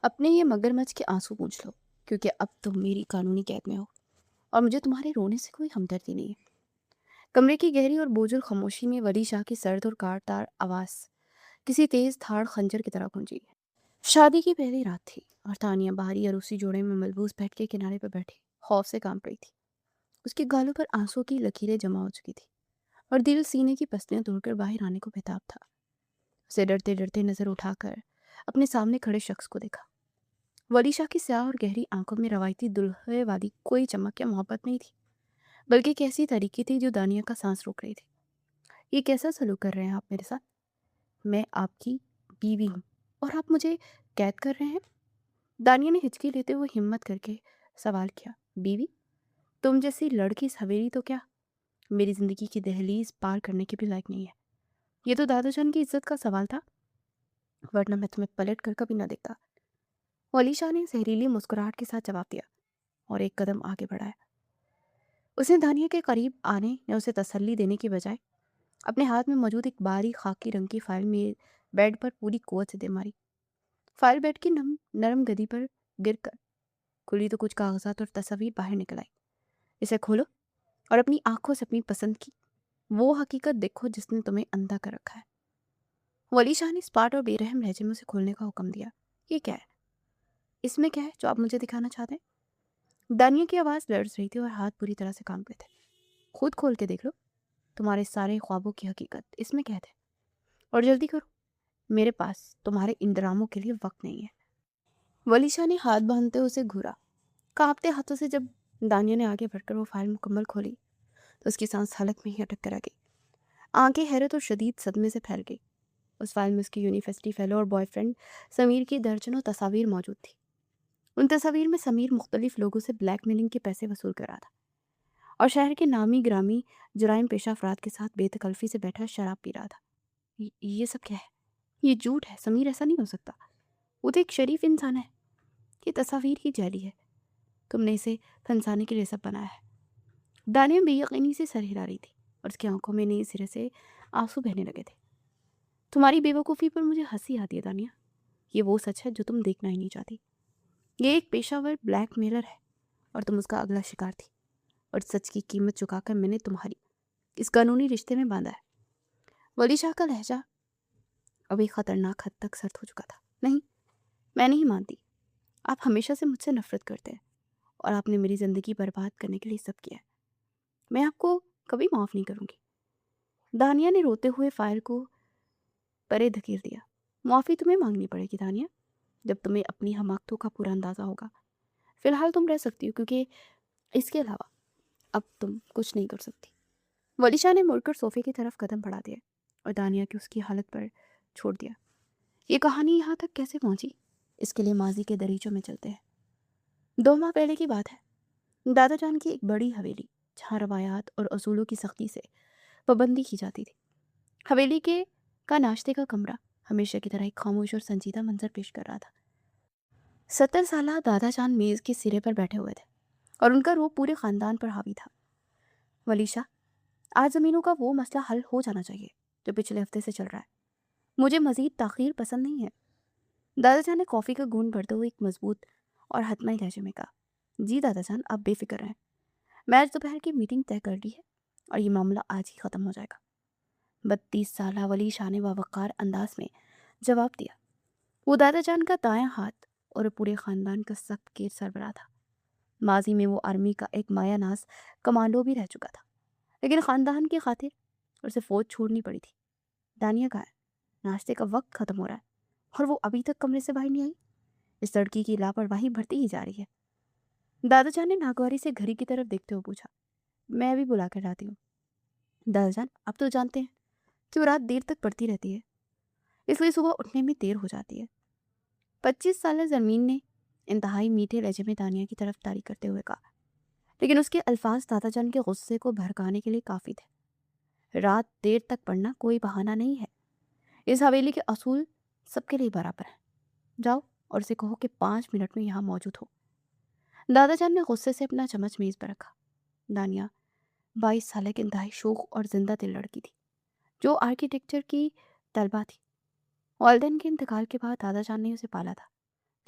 अपने ये मगरमच्छ के आंसू पूंछ लो, क्योंकि अब तुम मेरी कानूनी कैद में हो और मुझे तुम्हारे रोने से कोई हमदर्दी नहीं है। कमरे की गहरी और बोझिल खामोशी में वली शाह की सर्द और काटदार आवाज किसी तेज धाड़ खंजर की तरह गूंजी। शादी की पहली रात थी और तानिया बाहरी अरूसी जोड़े में मलबूस बेड के किनारे पर बैठी खौफ से कांप रही थी। उसके गालों पर आंसू की लकीरें जमा हो चुकी थी और दिल सीने की पसलियां तोड़कर बाहर आने को बेताब था। उसे डरते डरते नजर उठाकर अपने सामने खड़े शख्स को देखा। वली शाह की स्याह और गहरी आंखों में रवायती दुल्हे वाली कोई चमक या मोहब्बत नहीं थी, बल्कि एक ऐसी तरीकी थी जो दानिया का सांस रोक रही थी। ये कैसा सलूक कर रहे हैं आप मेरे साथ? मैं आपकी बीवी हूँ और आप मुझे कैद कर रहे हैं? दानिया ने हिचकी लेते हुए हिम्मत करके सवाल किया। बीवी? तुम जैसी लड़की इस हवेली तो क्या मेरी जिंदगी की दहलीज पार करने के भी लायक नहीं है। ये तो दादाजान की इज्जत का सवाल था, वरना मैं तुम्हें पलट कर कभी ना देखता। वली शाह ने जहरीली मुस्कुराहट के साथ जवाब दिया और एक कदम आगे बढ़ाया। उसने दानिया के करीब आने या उसे तसल्ली देने के बजाय अपने हाथ में मौजूद एक बारीक खाकी रंग की फाइल में बेड पर पूरी कुवत से दे मारी। फाइल बेड की नरम गदी पर गिर कर खुली तो कुछ कागजात और तस्वीर बाहर निकल आई। इसे खोलो और अपनी आंखों से अपनी पसंद की वो हकीकत देखो जिसने तुम्हें अंधा कर रखा है। वली शाह ने स्पाट और बेरहम लहजे में उसे खोलने का हुक्म दिया। ये क्या है? इसमें क्या है जो आप मुझे दिखाना चाहते हैं? दानिया की आवाज़ लर्ज रही थी और हाथ पूरी तरह से कांप गए थे। खुद खोल के देख लो, तुम्हारे सारे ख्वाबों की हकीकत इसमें कैद है। और जल्दी करो, मेरे पास तुम्हारे इन ड्रामों के लिए वक्त नहीं है। वलीशा ने हाथ बांधते हुए उसे घूरा। कांपते हाथों से जब दानिया ने आगे बढ़कर वो फाइल मुकम्मल खोली तो उसकी सांस हलक में ही अटक कर आ गई। आंखें हैरत और शदीद सदमे से फैल गई। उस फाइल में उसकी यूनिवर्सिटी फेलो और बॉयफ्रेंड समीर की दर्जनों तस्वीर मौजूद थी। उन तस्वीर में समीर मुख्तलिफ लोगों से ब्लैकमेलिंग के पैसे वसूल कर रहा था और शहर के नामी ग्रामी जराइम पेशा अफराद के साथ बेतकल्फी से बैठा शराब पी रहा था। ये सब क्या है? ये झूठ है समीर, ऐसा नहीं हो सकता। वो तो एक शरीफ इंसान है। ये तस्वीर ही जाली है। तुमने इसे फंसाने के लिए सब बनाया है। दानिया बेयकीनी से सर हिला रही थी और उसकी आंखों में नए सिरे से आंसू बहने लगे थे। तुम्हारी बेवकूफ़ी पर मुझे हंसी आती है दानिया। ये वो सच है जो तुम देखना ही नहीं चाहती। ये एक पेशावर ब्लैकमेलर है और तुम उसका अगला शिकार थी। और सच की कीमत चुकाकर मैंने तुम्हारी इस कानूनी रिश्ते में बांधा है। वली शाह का लहजा अभी खतरनाक हद तक सख्त हो चुका था। नहीं, मैं नहीं मानती। आप हमेशा से मुझसे नफरत करते हैं और आपने मेरी ज़िंदगी बर्बाद करने के लिए सब किया है। मैं आपको कभी माफ़ नहीं करूँगी। दानिया ने रोते हुए फाइल को परे धकेल दिया। माफ़ी तुम्हें मांगनी पड़ेगी दानिया, जब तुम्हें अपनी हमाकतों का पूरा अंदाज़ा होगा। फ़िलहाल तुम रह सकती हो, क्योंकि इसके अलावा अब तुम कुछ नहीं कर सकती। वलिशा ने मुड़कर सोफे की तरफ कदम बढ़ा दिया और दानिया की उसकी हालत पर छोड़ दिया। ये कहानी यहाँ तक कैसे पहुँची, इसके लिए माजी के दरीचों में चलते हैं। 2 माह पहले की बात है। दादाजान की एक बड़ी हवेली, जहाँ रवायात और असूलों की सख्ती से पाबंदी की जाती थी। हवेली के का नाश्ते का कमरा हमेशा की तरह एक खामोश और संजीदा मंजर पेश कर रहा था। 70 साला दादाजान मेज़ के सिरे पर बैठे हुए थे और उनका रूप पूरे ख़ानदान पर हावी था। वलीशा, आज ज़मीनों का वो मसला हल हो जाना चाहिए जो पिछले हफ्ते से चल रहा है। मुझे मज़ीद ताख़ीर पसंद नहीं है। दादाजान ने कॉफ़ी का घूंट भरते हुए एक मजबूत और हतमी लहजे में कहा। जी दादाजान, आप बेफिक्र रहें। मैं आज दोपहर की मीटिंग तय कर ली है और ये मामला आज ही ख़त्म हो जाएगा। 32 साला वली शाह ने बावक़ार अंदाज में जवाब दिया। वो दादाजान का दायां हाथ और पूरे ख़ानदान का सख्त के सरबराह था। माजी में वो आर्मी का एक मायानाज कमांडो भी रह चुका था, लेकिन ख़ानदान की खातिर उसे फ़ौज छोड़नी पड़ी थी। दानिया कहा है, नाश्ते का वक्त ख़त्म हो रहा है और वो अभी तक कमरे से बाहर नहीं आई। इस लड़की की लापरवाही बढ़ती ही जा रही है। दादाजान ने नागवारी से घड़ी की तरफ देखते हुए पूछा। मैं अभी बुला कर लाती हूँ। दादाजान, आप तो जानते हैं कि वो रात देर तक पड़ती रहती है, इसलिए सुबह उठने में देर हो जाती है। 25 साला जमीन ने इंतहाई मीठे लहजे में दानिया की तरफ तारी करते हुए कहा, लेकिन उसके अल्फाज दादाजान के गुस्से को भड़काने के लिए काफ़ी थे। रात देर तक पढ़ना कोई बहाना नहीं है। इस हवेली के असूल सबके लिए बराबर हैं। जाओ और उसे कहो कि 5 मिनट में यहाँ मौजूद हो। दादाजान ने गुस्से से अपना चम्मच मेज़ पर रखा। दानिया 22 साल की इंतहाई शोख और जिंदा दिल लड़की थी, जो आर्किटेक्चर की तलबा थी। वालिदैन के इंतकाल के बाद दादाजान ने उसे पाला था,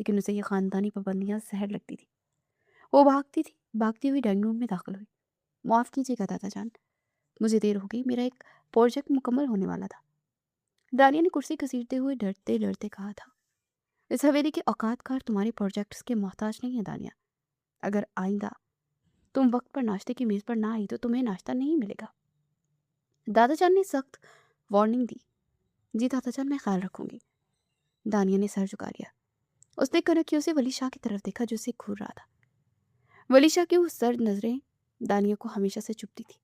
लेकिन उसे ये ख़ानदानी पाबंदियाँ ज़हर लगती थी। वो भागती हुई डाइनिंग रूम में दाखिल हुई। माफ़ कीजिएगा दादा जान, मुझे देर हो गई, मेरा एक प्रोजेक्ट मुकम्मल होने वाला था। दानिया ने कुर्सी घसीटते हुए डरते डरते कहा था। इस हवेली के औकातकार तुम्हारे प्रोजेक्ट्स के मोहताज नहीं है दानिया। अगर आइंदा तुम वक्त पर नाश्ते की मेज़ पर ना आई तो तुम्हें नाश्ता नहीं मिलेगा। दादाजान ने सख्त वार्निंग दी। जी दादाजान, मैं ख्याल रखूंगी। दानिया ने सर झुका लिया। उसने कनखियों से वली शाह की तरफ देखा जो उसे घूर रहा था। वली शाह की वो सर्द नजरें दानिया को हमेशा से चुभती थी।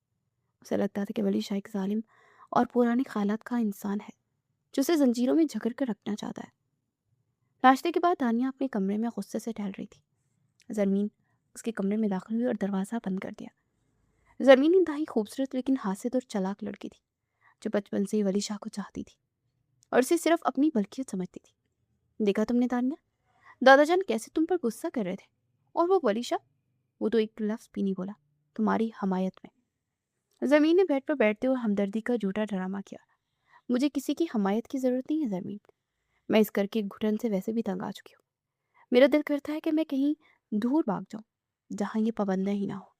उसे लगता था कि वली शाह एक जालिम और पुराने ख्यालात का इंसान है जो उसे जंजीरों में जकड़ कर रखना चाहता है। नाश्ते के बाद दानिया अपने कमरे में गुस्से से टहल रही थी। जरमीन उसके कमरे में दाखिल हुई और दरवाज़ा बंद कर दिया। जरमीन इंतहाई खूबसूरत लेकिन हासिद और चालाक लड़की थी जो बचपन से ही वली शाह को चाहती थी और उसे सिर्फ अपनी मलकियत समझती थी। देखा तुमने दानिया, दादाजान कैसे तुम पर गुस्सा कर रहे थे, और वो वली शाह, वो तो एक लफ्ज़ भी नहीं बोला तुम्हारी हमायत में। ज़मीन ने बेड पर बैठते हुए हमदर्दी का झूठा ड्रामा किया। मुझे किसी की हमायत की ज़रूरत नहीं है ज़मीन, मैं इस घर के घुटन से वैसे भी तंग आ चुकी हूँ। मेरा दिल करता है कि मैं कहीं दूर भाग जाऊँ जहाँ ये पाबंदियाँ ही ना हो।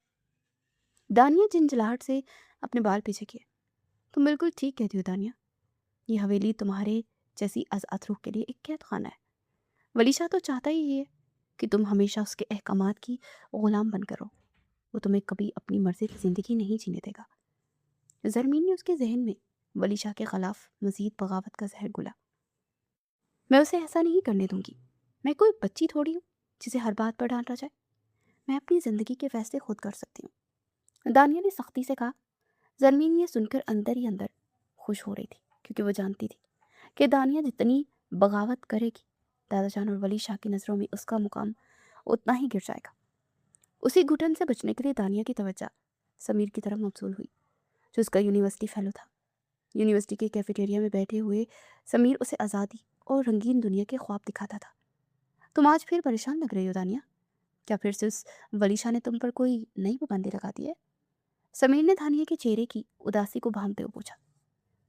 दानिया झिंझलाहट से अपने बाल पीछे किए। तुम बिल्कुल ठीक कहती हो दानिया, ये हवेली तुम्हारे जैसी आज़ाद रूह के लिए एक कैद खाना है। वली शाह तो चाहता ही ये है कि तुम हमेशा उसके अहकामात की गुलाम बनकर रहो। वो तुम्हें कभी अपनी मर्जी की ज़िंदगी नहीं जीने देगा। ज़रमीन ने उसके जहन में वली शाह के ख़िलाफ़ मज़ीद बगावत का जहर घुला। मैं उसे ऐसा नहीं करने दूंगी। मैं कोई बच्ची थोड़ी हूँ जिसे हर बात पर डांटा जाए। मैं अपनी ज़िंदगी के फैसले खुद कर सकती हूँ, दानिया ने सख्ती से कहा। ज़रमीन ये सुनकर अंदर ही अंदर खुश हो रही थी क्योंकि वो जानती थी कि दानिया जितनी बगावत करेगी दादाजान और वली शाह की नज़रों में उसका मुकाम उतना ही गिर जाएगा। उसी घुटन से बचने के लिए दानिया की तवज्जो समीर की तरफ मबसूल हुई जो उसका यूनिवर्सिटी फेलो था। यूनिवर्सिटी के कैफेटेरिया में बैठे हुए समीर उसे आज़ादी और रंगीन दुनिया के ख्वाब दिखाता था। तुम आज फिर परेशान लग रही हो दानिया, क्या फिर से उस वली शाह ने तुम पर कोई नई पाबंदी लगा दी है? समीर ने दानिया के चेहरे की उदासी को भांपते हुए पूछा।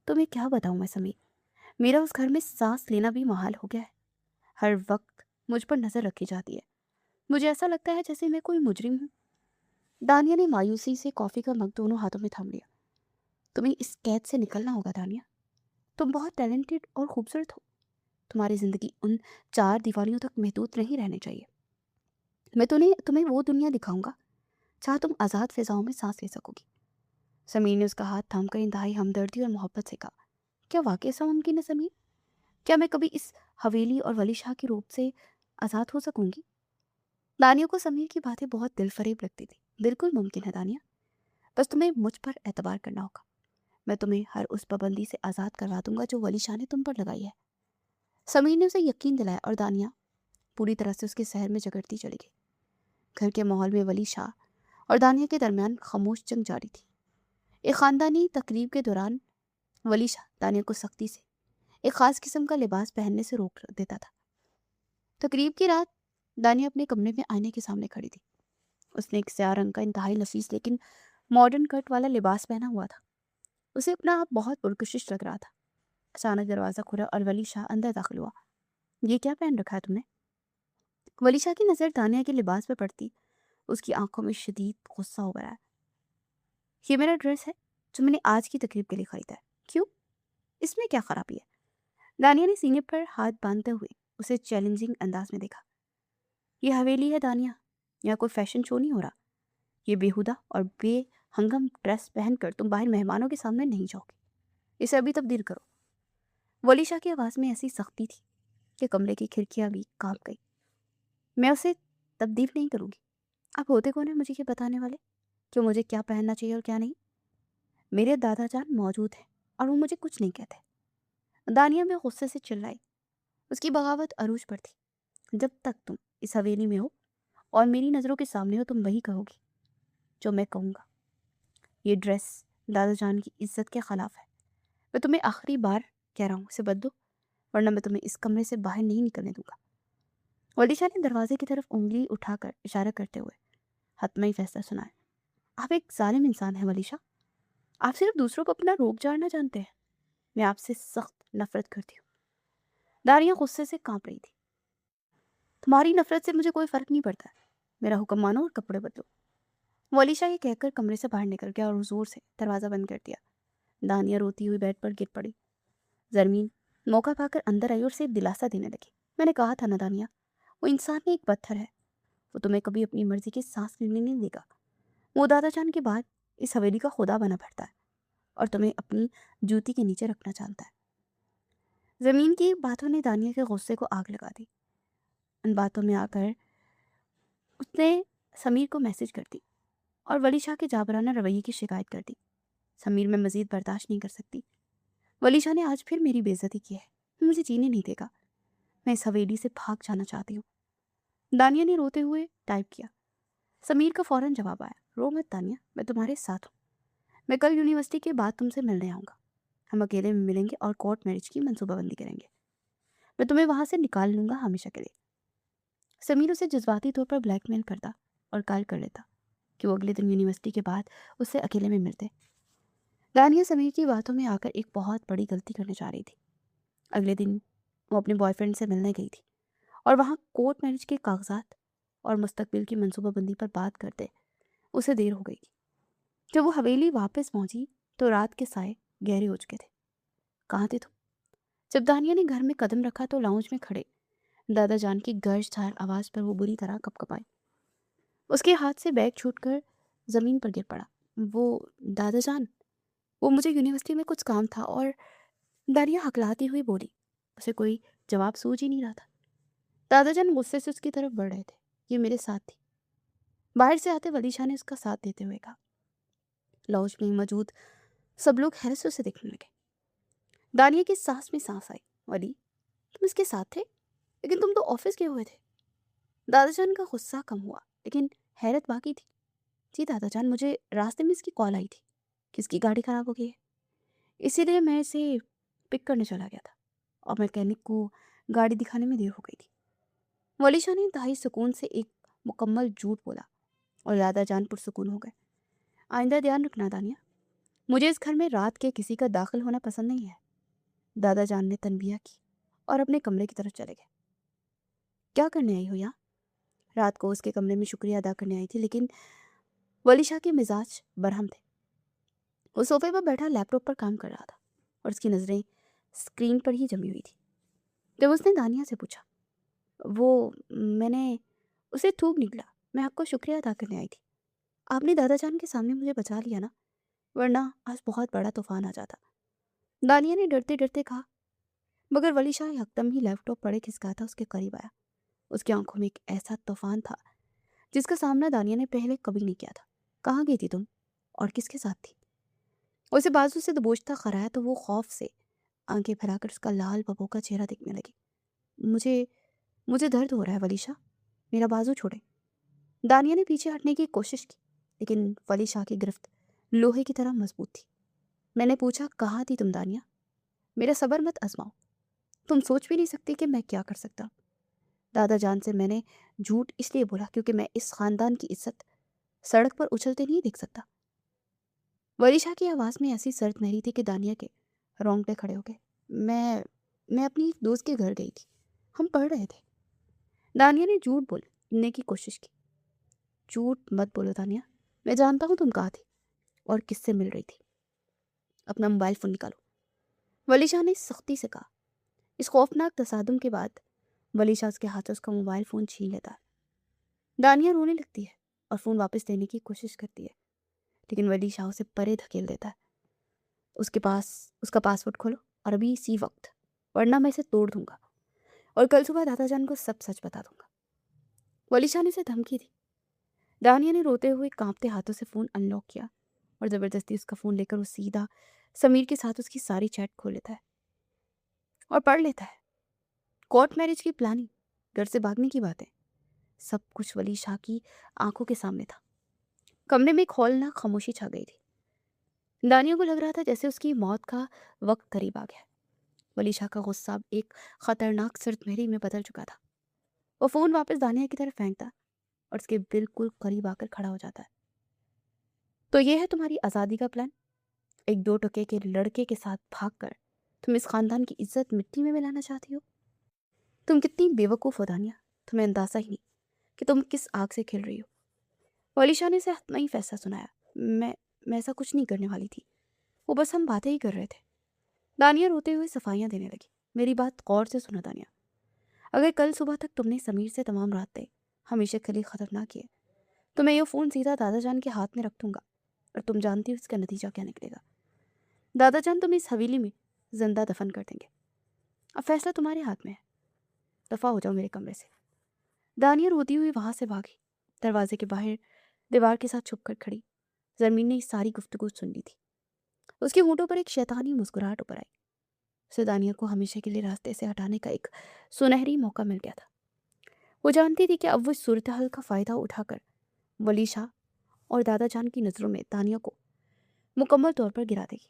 तुम्हें क्या बताऊं मैं समीर, मेरा उस घर में सांस लेना भी मुहाल हो गया है। हर वक्त मुझ पर नजर रखी जाती है। मुझे ऐसा लगता है जैसे मैं कोई मुजरिम हूँ। दानिया ने मायूसी से कॉफी का मग दोनों हाथों में थाम लिया। तुम्हें इस कैद से निकलना होगा दानिया। तुम बहुत टैलेंटेड और खूबसूरत हो। तुम्हारी जिंदगी उन चार दीवारियों तक महदूद नहीं रहनी चाहिए। मैं तुम्हें वो दुनिया दिखाऊंगा जहाँ तुम आज़ाद फिजाओं में सांस ले सकोगी। समीर ने उसका हाथ थामकर इंतहाई हमदर्दी और मोहब्बत से कहा। क्या वाकई ऐसा मुमकिन है समीर? क्या मैं कभी इस हवेली और वली शाह के रूप से आज़ाद हो सकूंगी? दानिया को समीर की बातें बहुत दिलफरेब लगती थी। बिल्कुल मुमकिन है दानिया, बस तुम्हें मुझ पर एतबार करना होगा। मैं तुम्हें हर उस पाबंदी से आज़ाद करवा दूंगा जो वली शाह ने तुम पर लगाई है। समीर ने उसे यकीन दिलाया और दानिया पूरी तरह से उसके शहर में जगड़ती चली गई। घर के माहौल में वली शाह और दानिया के दरमियान खामोश जंग जारी थी। एक ख़ानदानी तकरीब के दौरान वली शाह दानिया को सख्ती से एक ख़ास किस्म का लिबास पहनने से रोक देता था। तकरीब की रात दानिया अपने कमरे में आईने के सामने खड़ी थी। उसने एक स्याह रंग का इंतहाई नफीस लेकिन मॉडर्न कट वाला लिबास पहना हुआ था। उसे अपना आप बहुत पुरकशिश लग रहा था। अचानक दरवाज़ा खुला और वली शाह अंदर दाखिल हुआ। ये क्या पहन रखा है तुमने? वली शाह की नज़र दानिया के लिबास पर पड़ती उसकी आंखों में शदीद गुस्सा उभर आया। ये मेरा ड्रेस है जो मैंने आज की तकरीब के लिए खरीदा है। क्यों? इसमें क्या खराबी है? दानिया ने सीने पर हाथ बांधते हुए उसे चैलेंजिंग अंदाज में देखा। ये हवेली है दानिया, यहाँ कोई फैशन शो नहीं हो रहा। ये बेहुदा और बेहंगम ड्रेस पहनकर तुम बाहर मेहमानों के सामने नहीं जाओगे। इसे अभी तब्दील करो। वली शाह की आवाज़ में ऐसी सख्ती थी कि कमरे की खिड़कियाँ भी कांप गई। मैं उसे तब्दील नहीं करूँगी। आप होते कौन है मुझे ये बताने वाले कि मुझे क्या पहनना चाहिए और क्या नहीं? मेरे दादाजान मौजूद हैं और वो मुझे कुछ नहीं कहते। दानिया में गुस्से से चिल्लाई। उसकी बगावत अरूज पर थी। जब तक तुम इस हवेली में हो और मेरी नज़रों के सामने हो तुम वही कहोगी जो मैं कहूँगा। ये ड्रेस दादाजान की इज्जत के खिलाफ है। मैं तुम्हें आखिरी बार कह रहा हूँ इसे बदलो, वरना मैं तुम्हें इस कमरे से बाहर नहीं निकलने दूंगा। वलीशा ने दरवाजे की तरफ उंगली उठाकर इशारा करते हुए हतमी फैसला सुनाया। आप एक जालिम इंसान हैं वलीशा। आप सिर्फ दूसरों को अपना रोब जानना जानते हैं। मैं आपसे सख्त नफरत करती हूँ। दारियाँ गुस्से से कांप रही थी। तुम्हारी नफरत से मुझे कोई फ़र्क नहीं पड़ता है। मेरा हुक्म मानो और कपड़े बदलो। वो अलीशा ये कहकर कमरे से बाहर निकल गया और ज़ोर से दरवाज़ा बंद कर दिया। दानिया रोती हुई बेड पर गिर पड़ी। ज़रमीन मौका पाकर अंदर आई और उसे दिलासा देने लगी। मैंने कहा था ना दानिया, वो इंसान नहीं एक पत्थर है। वो तुम्हें कभी अपनी मर्जी की सांस लेने नहीं देगा। वो दादा जान के बाद इस हवेली का खुदा बना फिरता है और तुम्हें अपनी जूती के नीचे रखना जानता है। ज़मीन की बातों ने दानिया के गुस्से को आग लगा दी। उन बातों में आकर उसने समीर को मैसेज कर दी और वली शाह के जाबराना रवैये की शिकायत कर दी। समीर मैं मजीद बर्दाश्त नहीं कर सकती। वली शाह ने आज फिर मेरी बेइज्जती की है। मुझे जीने नहीं देगा। मैं इस हवेली से भाग जाना चाहती हूँ। दानिया ने रोते हुए टाइप किया। समीर का फौरन जवाब आया, रो मत दानिया, मैं तुम्हारे साथ हूँ। मैं कल यूनिवर्सिटी के बाद तुमसे मिलने आऊँगा। हम अकेले में मिलेंगे और कोर्ट मैरिज की मंसूबाबंदी करेंगे। मैं तुम्हें वहाँ से निकाल लूँगा हमेशा के लिए। समीर उसे जज्बाती तौर पर ब्लैकमेल करता और कॉल कर लेता कि वो अगले दिन यूनिवर्सिटी के बाद उससे अकेले में मिलते। दानिया समीर की बातों में आकर एक बहुत बड़ी गलती करने जा रही थी। अगले दिन वो अपने बॉयफ्रेंड से मिलने गई थी और वहाँ कोर्ट मैरिज के कागजात और मुस्तकबिल की मंसूबाबंदी पर बात करते उसे देर हो गई थी। जब वो हवेली वापस पहुंची तो रात के साए गहरे हो चुके थे। कहाँ थे तुम? जब दानिया ने घर में कदम रखा तो लाउंज में खड़े दादा जान की गर्जदार आवाज़ पर वो बुरी तरह कपकपाई। उसके हाथ से बैग छूटकर ज़मीन पर गिर पड़ा। वो दादा जान, वो मुझे यूनिवर्सिटी में कुछ काम था और दानिया हकलाती हुई बोली। उसे कोई जवाब सूझ ही नहीं रहा था। दादा जान गुस्से से उसकी तरफ बढ़ रहे थे। ये मेरे साथ थी। बाहर से आते वली शाह ने उसका साथ देते हुए कहा। लॉज में मौजूद सब लोग हैरत से उसे देखने लगे। दानिया की सांस में सांस आई। वली, तुम इसके साथ थे? लेकिन तुम तो ऑफिस गए हुए थे। दादाजान का गुस्सा कम हुआ लेकिन हैरत बाकी थी। जी दादाजान, मुझे रास्ते में इसकी कॉल आई थी कि इसकी गाड़ी खराब हो गई है, इसीलिए मैं इसे पिक करने चला गया था और मैकेनिक को गाड़ी दिखाने में देर हो गई थी। वलीशा ने इंतहाई सुकून से एक मुकम्मल झूठ बोला और दादाजान पुरसुकून हो गए। आइंदा ध्यान रखना दानिया, मुझे इस घर में रात के किसी का दाखिल होना पसंद नहीं है। दादाजान ने तनबीह की और अपने कमरे की तरफ चले गए। क्या करने आई हो यहाँ? रात को उसके कमरे में शुक्रिया अदा करने आई थी, लेकिन वली शाह के मिजाज बरहम थे। वो सोफे पर बैठा लैपटॉप पर काम कर रहा था और उसकी नज़रें स्क्रीन पर ही जमी हुई थी। जब उसने दानिया से पूछा, वो मैंने उसे थूक निकला, मैं आपको शुक्रिया अदा करने आई थी। आपने दादाजान के सामने मुझे बचा लिया ना, वरना आज बहुत बड़ा तूफान आ जाता। दानिया ने डरते डरते कहा। मगर वली शाह एकदम ही लैपटॉप पड़े खिसकाता उसके करीब आया। उसकी आंखों में एक ऐसा तूफान था जिसका सामना दानिया ने पहले कभी नहीं किया था। कहाँ गई थी तुम और किसके साथ थी? उसे बाजू से दबोचता खराया तो वो खौफ से आंखें फैलाकर उसका लाल बबू का चेहरा देखने लगी। मुझे मुझे दर्द हो रहा है वलीशा, मेरा बाजू छोड़े। दानिया ने पीछे हटने की कोशिश की लेकिन वलीशा की गिरफ्त लोहे की तरह मजबूत थी। मैंने पूछा, कहाँ थी तुम दानिया? मेरा सबर मत आजमाओ। तुम सोच भी नहीं सकती कि मैं क्या कर सकता। दादा जान से मैंने झूठ इसलिए बोला क्योंकि मैं इस खानदान की इज्जत सड़क पर उछलते नहीं देख सकता। वरीशा की आवाज़ में ऐसी सर्द नहीं थी कि दानिया के रोंगटे खड़े हो गए। मैं अपनी एक दोस्त के घर गई थी, हम पढ़ रहे थे। दानिया ने झूठ बोलने की कोशिश की। झूठ मत बोलो दानिया, मैं जानता हूँ तुम कहाँ थी और किससे मिल रही थी। अपना मोबाइल फ़ोन निकालो, वलीशा ने सख्ती से कहा। इस खौफनाक तसादुम के बाद वलीशा उसके हाथ से उसका मोबाइल फ़ोन छीन लेता है। दानिया रोने लगती है और फ़ोन वापस देने की कोशिश करती है, लेकिन वलीशा उसे परे धकेल देता है। उसका पासवर्ड खोलो और अभी इसी वक्त, वरना मैं इसे तोड़ दूंगा और कल सुबह दादाजान को सब सच बता दूंगा। वलीशा ने उसे धमकी दी। दानिया ने रोते हुए कांपते हाथों से फ़ोन अनलॉक किया और ज़बरदस्ती उसका फ़ोन लेकर वो सीधा समीर के साथ उसकी सारी चैट खोल लेता है और पढ़ लेता है। कोर्ट मैरिज की प्लानिंग, घर से भागने की बातें, सब कुछ वलीशा की आंखों के सामने था। कमरे में एक हौलनाक खामोशी छा गई थी। दानिया को लग रहा था जैसे उसकी मौत का वक्त करीब आ गया। वलीशा का गुस्सा अब एक खतरनाक सिरमहरी में बदल चुका था। वो फ़ोन वापस दानिया की तरफ फेंकता और उसके बिल्कुल करीब आकर खड़ा हो जाता है। तो ये है तुम्हारी आज़ादी का प्लान? एक दो टके के लड़के के साथ भागकर तुम इस खानदान की इज्जत मिट्टी में मिलाना चाहती हो? तुम कितनी बेवकूफ़ हो दानिया। तुम्हें अंदाज़ा ही नहीं कि तुम किस आग से खिल रही हो। वलीशा ने उसे हतमी फैसला सुनाया। मैं ऐसा कुछ नहीं करने वाली थी, वो बस हम बातें ही कर रहे थे। दानिया रोते हुए सफाइयाँ देने लगी। मेरी बात गौर से सुनो दानिया, अगर कल सुबह तक तुमने समीर से तमाम रास्ते हमेशा के लिए ख़त्म ना किए तो मैं ये फ़ोन सीधा दादा जान के हाथ में रख दूंगा, और तुम जानती हो इसका नतीजा क्या निकलेगा। दादा जान तुम्हें इस हवेली में जिंदा दफन कर देंगे। अब फैसला तुम्हारे हाथ में है, दफ़ा हो जाओ मेरे कमरे से। दानिया रोती हुई वहां से भागी। दरवाजे के बाहर दीवार के साथ छुप कर खड़ी जमीन ने सारी गुफ्तगू सुन ली थी। उसके होंठों पर एक शैतानी मुस्कुराहट ऊपर आई। उसे दानिया को हमेशा के लिए रास्ते से हटाने का एक सुनहरी मौका मिल गया था। वो जानती थी कि अब वो इस सूरत हाल का फ़ायदा उठाकर वलीशा और दादा जान की नज़रों में दानिया को मुकम्मल तौर पर गिरा देगी।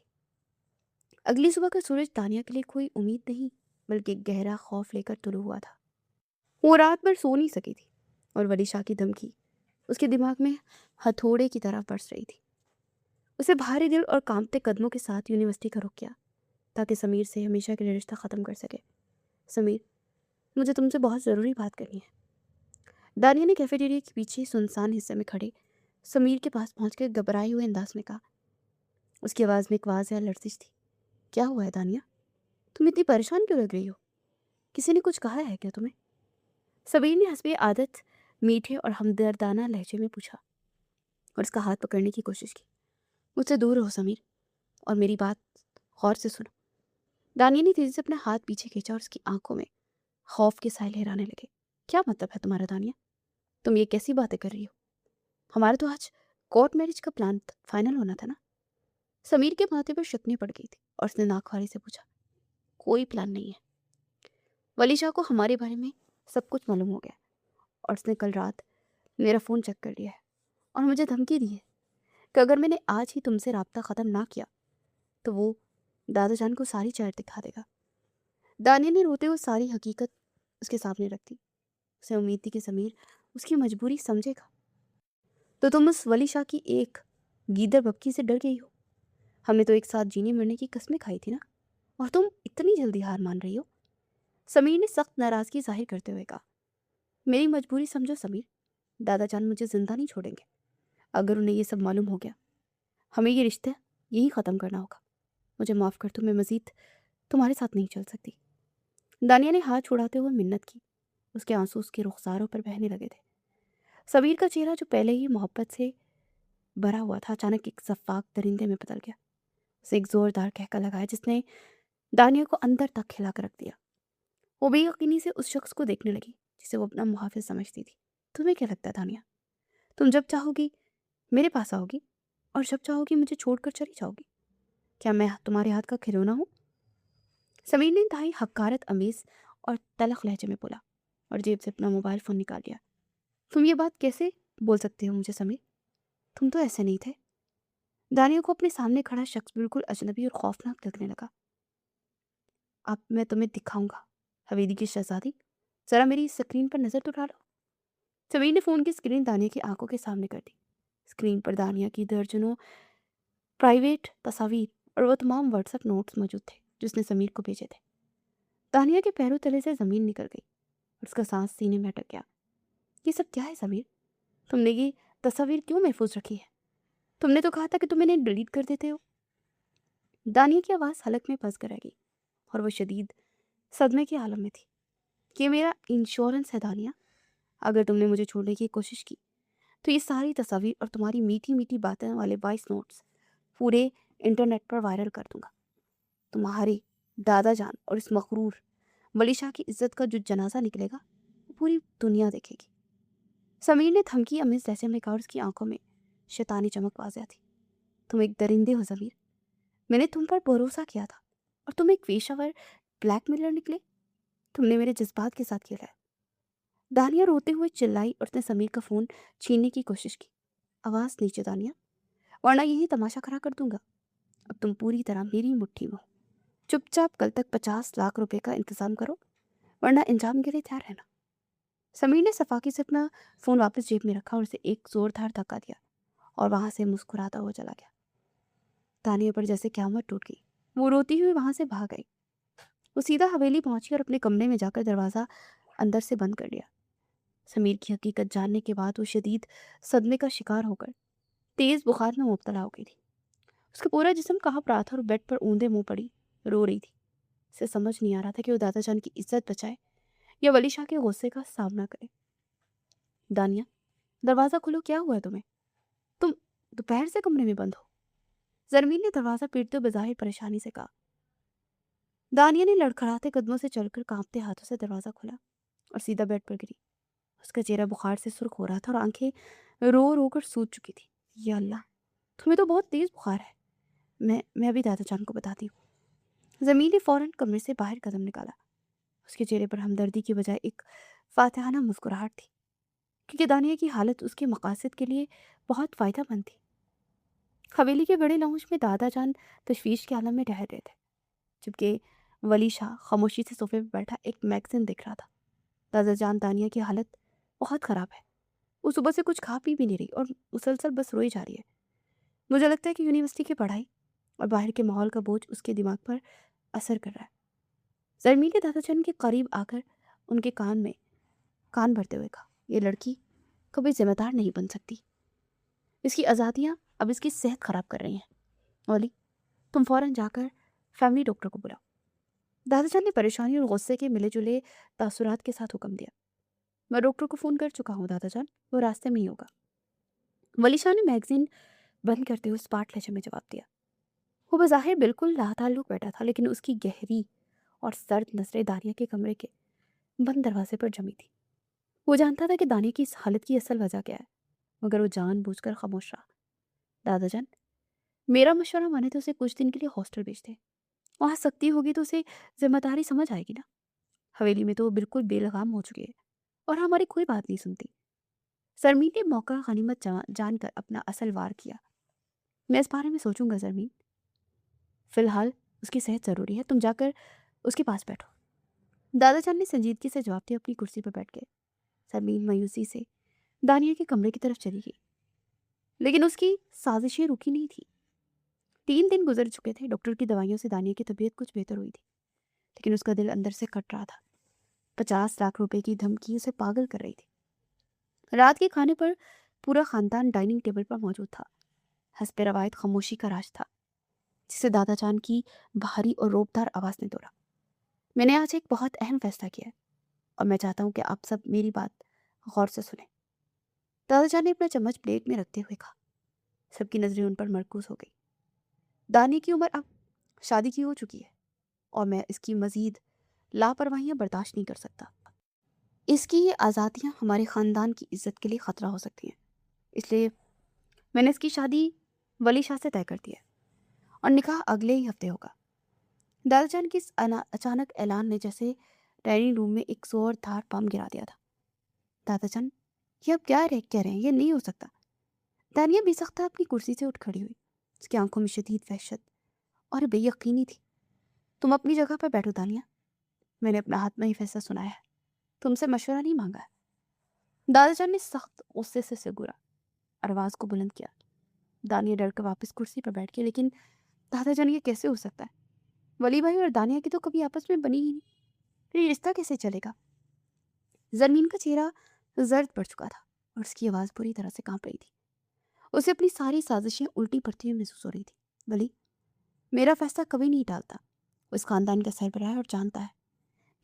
अगली सुबह का सूरज दानिया के लिए कोई उम्मीद नहीं बल्कि एक गहरा खौफ लेकर तुलू हुआ था। वो रात भर सो नहीं सकी थी और वलीशा की धमकी उसके दिमाग में हथौड़े की तरह बरस रही थी। उसे भारी दिल और कांपते कदमों के साथ यूनिवर्सिटी का रुख किया ताकि समीर से हमेशा के लिए रिश्ता ख़त्म कर सके। समीर, मुझे तुमसे बहुत ज़रूरी बात करनी है। दानिया ने कैफेटेरिया के पीछे सुनसान हिस्से में खड़े समीर के पास पहुंचकर घबराए हुए अंदाज में कहा। उसकी आवाज़ में एक वाज़ या लर्जिश थी। क्या हुआ है दानिया, तुम इतनी परेशान क्यों लग रही हो? किसी ने कुछ कहा है क्या तुम्हें? समीर ने हंसबे आदत मीठे और हमदर्दाना लहजे में पूछा और उसका हाथ पकड़ने की कोशिश की। मुझसे दूर हो समीर, और मेरी बात गौर से सुनो। दानिया ने तेजी से अपना हाथ पीछे खींचा और उसकी आंखों में खौफ के साए लहराने लगे। क्या मतलब है तुम्हारा दानिया? तुम ये कैसी बातें कर रही हो? हमारा तो आज कोर्ट मैरिज का प्लान फाइनल होना था ना? समीर के माथे पर शक्नी पड़ गई थी और उसने नाखवारी से पूछा। कोई प्लान नहीं है। वलीशा को हमारे बारे में सब कुछ मालूम हो गया और उसने कल रात मेरा फ़ोन चेक कर लिया है और मुझे धमकी दी है कि अगर मैंने आज ही तुमसे राब्ता ख़त्म ना किया तो वो दादा जान को सारी चार दिखा देगा। दानिया ने रोते हुए सारी हकीकत उसके सामने रख दी। उसे उम्मीद थी कि समीर उसकी मजबूरी समझेगा। तो तुम उस वलीशा की एक गीदड़ बक्की से डर गई हो? हमने तो एक साथ जीने मरने की कस्में खाई थी ना, और तुम इतनी जल्दी हार मान रही हो? समीर ने सख्त नाराज़गी जाहिर करते हुए कहा। मेरी मजबूरी समझो समीर, दादा जान मुझे जिंदा नहीं छोड़ेंगे। अगर उन्हें ये सब मालूम हो गया, हमें ये रिश्ता यहीं ख़त्म करना होगा। मुझे माफ़ कर दो, मैं मज़ीद तुम्हारे साथ नहीं चल सकती। दानिया ने हाथ छुड़ाते हुए मिन्नत की। उसके आंसू उसके रुखसारों पर बहने लगे थे। समीर का चेहरा जो पहले ही मोहब्बत से भरा हुआ था अचानक एक सफाक दरिंदे में बदल गया। उसे एक जोरदार कहका लगाया जिसने दानिया को अंदर तक खिला कर रख दिया। वो बेयकीनी से उस शख्स को देखने लगी जिसे वो अपना मुहाफिज समझती थी। तुम्हें क्या लगता है दानिया, तुम जब चाहोगी मेरे पास आओगी और जब चाहोगी मुझे छोड़कर चली जाओगी? क्या मैं तुम्हारे हाथ का खिलौना हूँ? समीर ने इंतहाई हकारत अमीज और तलख लहजे में बोला और जेब से अपना मोबाइल फ़ोन निकाल लिया। तुम ये बात कैसे बोल सकते हो मुझे समीर, तुम तो ऐसे नहीं थे। दानिया को अपने सामने खड़ा शख्स बिल्कुल अजनबी और खौफनाक लगने लगा। अब मैं तुम्हें दिखाऊंगा हवेली की शहजादी, जरा मेरी स्क्रीन पर नजर तो डालो। समीर ने फोन की स्क्रीन दानिया की आंखों के सामने कर दी। स्क्रीन पर दानिया की दर्जनों प्राइवेट तस्वीर और वो तमाम व्हाट्सएप नोट्स मौजूद थे जिसने समीर को भेजे थे। दानिया के पैरों तले से जमीन निकल गई और उसका सांस सीने में अटक गया। ये सब क्या है समीर, तुमने ये तस्वीर क्यों महफूज रखी है? तुमने तो कहा था कि तुम इन्हें डिलीट कर देते हो। दानिया की आवाज़ हलक में फंस कर रह गई और वो शदीद सदमे के आलम में थी। ये मेरा इंश्योरेंस है दानिया, अगर तुमने मुझे छोड़ने की कोशिश की तो ये सारी तस्वीर और तुम्हारी मीठी मीठी बातें वाले वॉइस नोट्स पूरे इंटरनेट पर वायरल कर दूंगा। तुम्हारे दादा जान और इस मखरूर वलीशा की इज्जत का जो जनाजा निकलेगा वो पूरी दुनिया देखेगी। समीर ने धमकी अमीज जैसे में कहा और उसकी आंखों में शैतानी चमक वाज़िया थी। तुम एक दरिंदे हो समीर, मैंने तुम पर भरोसा किया था और तुम एक पेशावर ब्लैकमेलर निकले। तुमने मेरे जज्बात के साथ खेला है। दानिया रोते हुए चिल्लाई और उसने समीर का फ़ोन छीनने की कोशिश की। आवाज़ नीचे दानिया, वरना यही तमाशा खड़ा कर दूंगा। अब तुम पूरी तरह मेरी मुट्ठी में हो। चुपचाप कल तक 50 लाख रुपए का इंतजाम करो, वरना इंजाम के लिए तैयार रहना। समीर ने सफाकी से अपना फ़ोन वापस जेब में रखा और उसे एक जोरदार धक्का दिया और वहां से मुस्कुराता हुआ चला गया। दानिया पर जैसे क़यामत टूट गई। वो रोती हुई वहां से भाग गई। वो सीधा हवेली पहुंची और अपने कमरे में जाकर दरवाज़ा अंदर से बंद कर लिया। समीर की हकीकत जानने के बाद वो शदीद सदमे का शिकार होकर तेज बुखार में मुब्तला हो गई थी। उसका पूरा जिस्म कांप रहा था और बेड पर ऊंधे मुंह पड़ी रो रही थी। उसे समझ नहीं आ रहा था कि वो दादाजान की इज्जत बचाए या वली शाह के गुस्से का सामना करे। दानिया, दरवाज़ा खोलो, क्या हुआ है तुम्हें? तुम दोपहर से कमरे में बंद हो। जरमीन ने दरवाज़ा पीटते हुए बज़ाहिर परेशानी से कहा। दानिया ने लड़खड़ाते कदमों से चलकर कांपते हाथों से दरवाज़ा खोला और सीधा बेड पर गिरी। उसका चेहरा बुखार से सुर्ख हो रहा था और आंखें रो रो कर सूज चुकी थी। या अल्लाह, तुम्हें तो बहुत तेज़ बुखार है। मैं अभी दादाजान को बताती हूँ। ज़मीन ने फ़ौरन कमरे से बाहर कदम निकाला। उसके चेहरे पर हमदर्दी की बजाय एक फातिहाना मुस्कुराहट थी, क्योंकि दानिया की हालत उसके मकासद के लिए बहुत फ़ायदेमंद थी। हवेली के बड़े लाउंज में दादाजान तशवीश के आलम में ठहर रहे थे, जबकि वली शाह खामोशी से सोफे पर बैठा एक मैगज़ीन देख रहा था। दादाजान, दानिया की हालत बहुत ख़राब है। वो सुबह से कुछ खा पी भी नहीं रही और मुसलसल बस रोई जा रही है। मुझे लगता है कि यूनिवर्सिटी की पढ़ाई और बाहर के माहौल का बोझ उसके दिमाग पर असर कर रहा है। जरमीन ने दादाजान के करीब आकर उनके कान में कान भरते हुए कहा, ये लड़की कभी जिम्मेदार नहीं बन सकती। इसकी आज़ादियाँ अब इसकी सेहत खराब कर रही हैं। ओली, तुम फौरन जाकर फैमिली डॉक्टर को बुलाओ। दादाजान ने परेशानी और गुस्से के मिले जुले तासुरात के साथ हुक्म दिया। मैं डॉक्टर को फ़ोन कर चुका हूँ दादाजान, वो रास्ते में ही होगा। वली शाह ने मैगज़ीन बंद करते हुए स्पार्ट लहजे में जवाब दिया। वो बज़ाहिर बिल्कुल लाताल्लुक़ बैठा था, लेकिन उसकी गहरी और सर्द नज़रें दानिया के कमरे के बंद दरवाजे पर जमी थी। वो जानता था कि दानिया की इस हालत की असल वजह क्या है, मगर वो जानबूझकर खामोश रहा। दादाजान, मेरा मशवरा माने तो उसे कुछ दिन के लिए हॉस्टल भेज दे। वहाँ सख्ती होगी तो उसे जिम्मेदारी समझ आएगी ना। हवेली में तो वो बिल्कुल बेलगाम हो चुकी है और हमारी कोई बात नहीं सुनती। सरमीन ने मौका गनीमत जानकर अपना असल वार किया। मैं इस बारे में सोचूंगा जरमीन। फिलहाल उसकी सेहत ज़रूरी है, तुम जाकर उसके पास बैठो। दादाजान ने संजीदगी से जवाब दिया, अपनी कुर्सी पर बैठ गए। सरमीन मायूसी से दानिया के कमरे की तरफ चली गई, लेकिन उसकी साजिशें रुकी नहीं थी। 3 दिन गुजर चुके थे। डॉक्टर की दवाइयों से दानिया की तबीयत कुछ बेहतर हुई थी, लेकिन उसका दिल अंदर से कट रहा था। 50 लाख रुपए की धमकी उसे पागल कर रही थी। रात के खाने पर पूरा खानदान डाइनिंग टेबल पर मौजूद था। हस्बे रवायत खामोशी का राज था, जिसे दादाजान की भारी और रोबदार आवाज़ ने तोड़ा। मैंने आज एक बहुत अहम फैसला किया है और मैं चाहता हूँ कि आप सब मेरी बात गौर से सुने। दादाजान ने अपना चम्मच प्लेट में रखते हुए कहा। सबकी नजरें उन पर मरकूज हो गई। दानी की उम्र अब शादी की हो चुकी है और मैं इसकी मजीद लापरवाहियां बर्दाश्त नहीं कर सकता। इसकी ये आज़ादियाँ हमारे ख़ानदान की इज्जत के लिए ख़तरा हो सकती हैं। इसलिए मैंने इसकी शादी वली शाह से तय कर दी है और निकाह अगले ही हफ्ते होगा। दादाजान की इस अचानक ऐलान ने जैसे डाइनिंग रूम में एक जोरदार बम गिरा दिया था। दादाजान, ये अब क्या कह रहे हैं? ये नहीं हो सकता। दानिया बेसख्ता अपनी कुर्सी से उठ खड़ी हुई। उसकी आंखों में शदीद वहशत और बेयकीनी थी। तुम अपनी जगह पर बैठो दानिया, मैंने अपना हाथ में ही फैसला सुनाया है, तुमसे मशवरा नहीं मांगा है। दादाजान ने सख्त गुस्से से सिर और आवाज़ को बुलंद किया। दानिया डरकर वापस कुर्सी पर बैठ गई। लेकिन दादाजान, ये कैसे हो सकता है? वली भाई और दानिया की तो कभी आपस में बनी ही नहीं, फिर ये रिश्ता कैसे चलेगा? जरमीन का चेहरा जर्द पड़ चुका था और उसकी आवाज़ पूरी तरह से कांप रही थी। उसे अपनी सारी साजिशें उल्टी पड़ती हुई महसूस हो रही थी। वली, मेरा फैसला कभी नहीं टालता। वो इस खानदान का सरबराह है और जानता है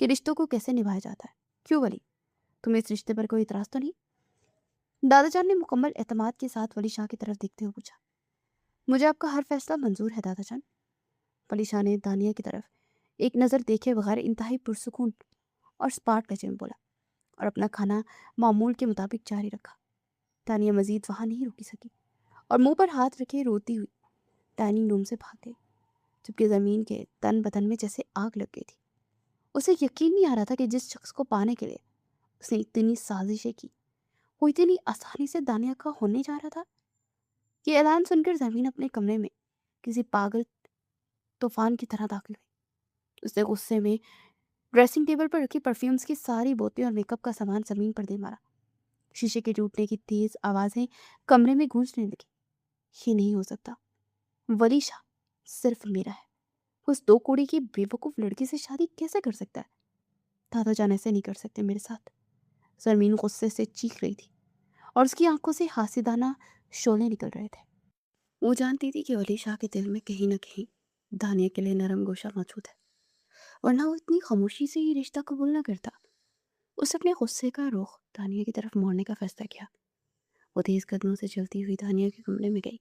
कि रिश्तों को कैसे निभाया जाता है। क्यों वली, तुम्हें इस रिश्ते पर कोई इतराज़ तो नहीं? दादाजान ने मुकम्मल एतमाद के साथ वली शाह की तरफ देखते हुए पूछा। मुझे आपका हर फैसला मंजूर है दादाजान। वली शाह ने दानिया की तरफ एक नज़र देखे बगैर इंतहाई पुरसुकून और स्पार्ट लहजे में बोला और अपना खाना मामूल के मुताबिक जारी रखा। दानिया मजीद वहाँ नहीं रुकी सकी और मुंह पर हाथ रखे रोती हुई डाइनिंग रूम से भाग गई, जबकि ज़मीन के तन बदन में जैसे आग लग गई थी। उसे यकीन नहीं आ रहा था कि जिस शख्स को पाने के लिए उसने इतनी साजिशें की, वो इतनी आसानी से दानिया का होने जा रहा था। ये ऐलान सुनकर ज़मीन अपने कमरे में किसी पागल तूफान की तरह दाखिल हुई। उसने गुस्से में ड्रेसिंग टेबल पर रखी परफ्यूम्स की सारी बोतलें और मेकअप का सामान ज़मीन पर दे मारा। शीशे के टूटने की तेज़ आवाज़ें कमरे में गूंजने लगी। ये नहीं हो सकता। वली शाह सिर्फ मेरा है। उस 2 कौड़ी की बेवकूफ़ लड़की से शादी कैसे कर सकता है? दादाजान ऐसे नहीं कर सकते मेरे साथ। सरमीन गुस्से से चीख रही थी और उसकी आंखों से हास्यदाना शोले निकल रहे थे। वो जानती थी कि वली शाह के दिल में कहीं न कहीं दानिया के लिए नरम गोशा मौजूद है, वरना वो इतनी खामोशी से ये रिश्ता कबूल ना करता। उसने अपने गुस्से का रुख दानिया की तरफ मोड़ने का फैसला किया। वो तेज कदमों से चलती हुई दानिया के कमरे में गई।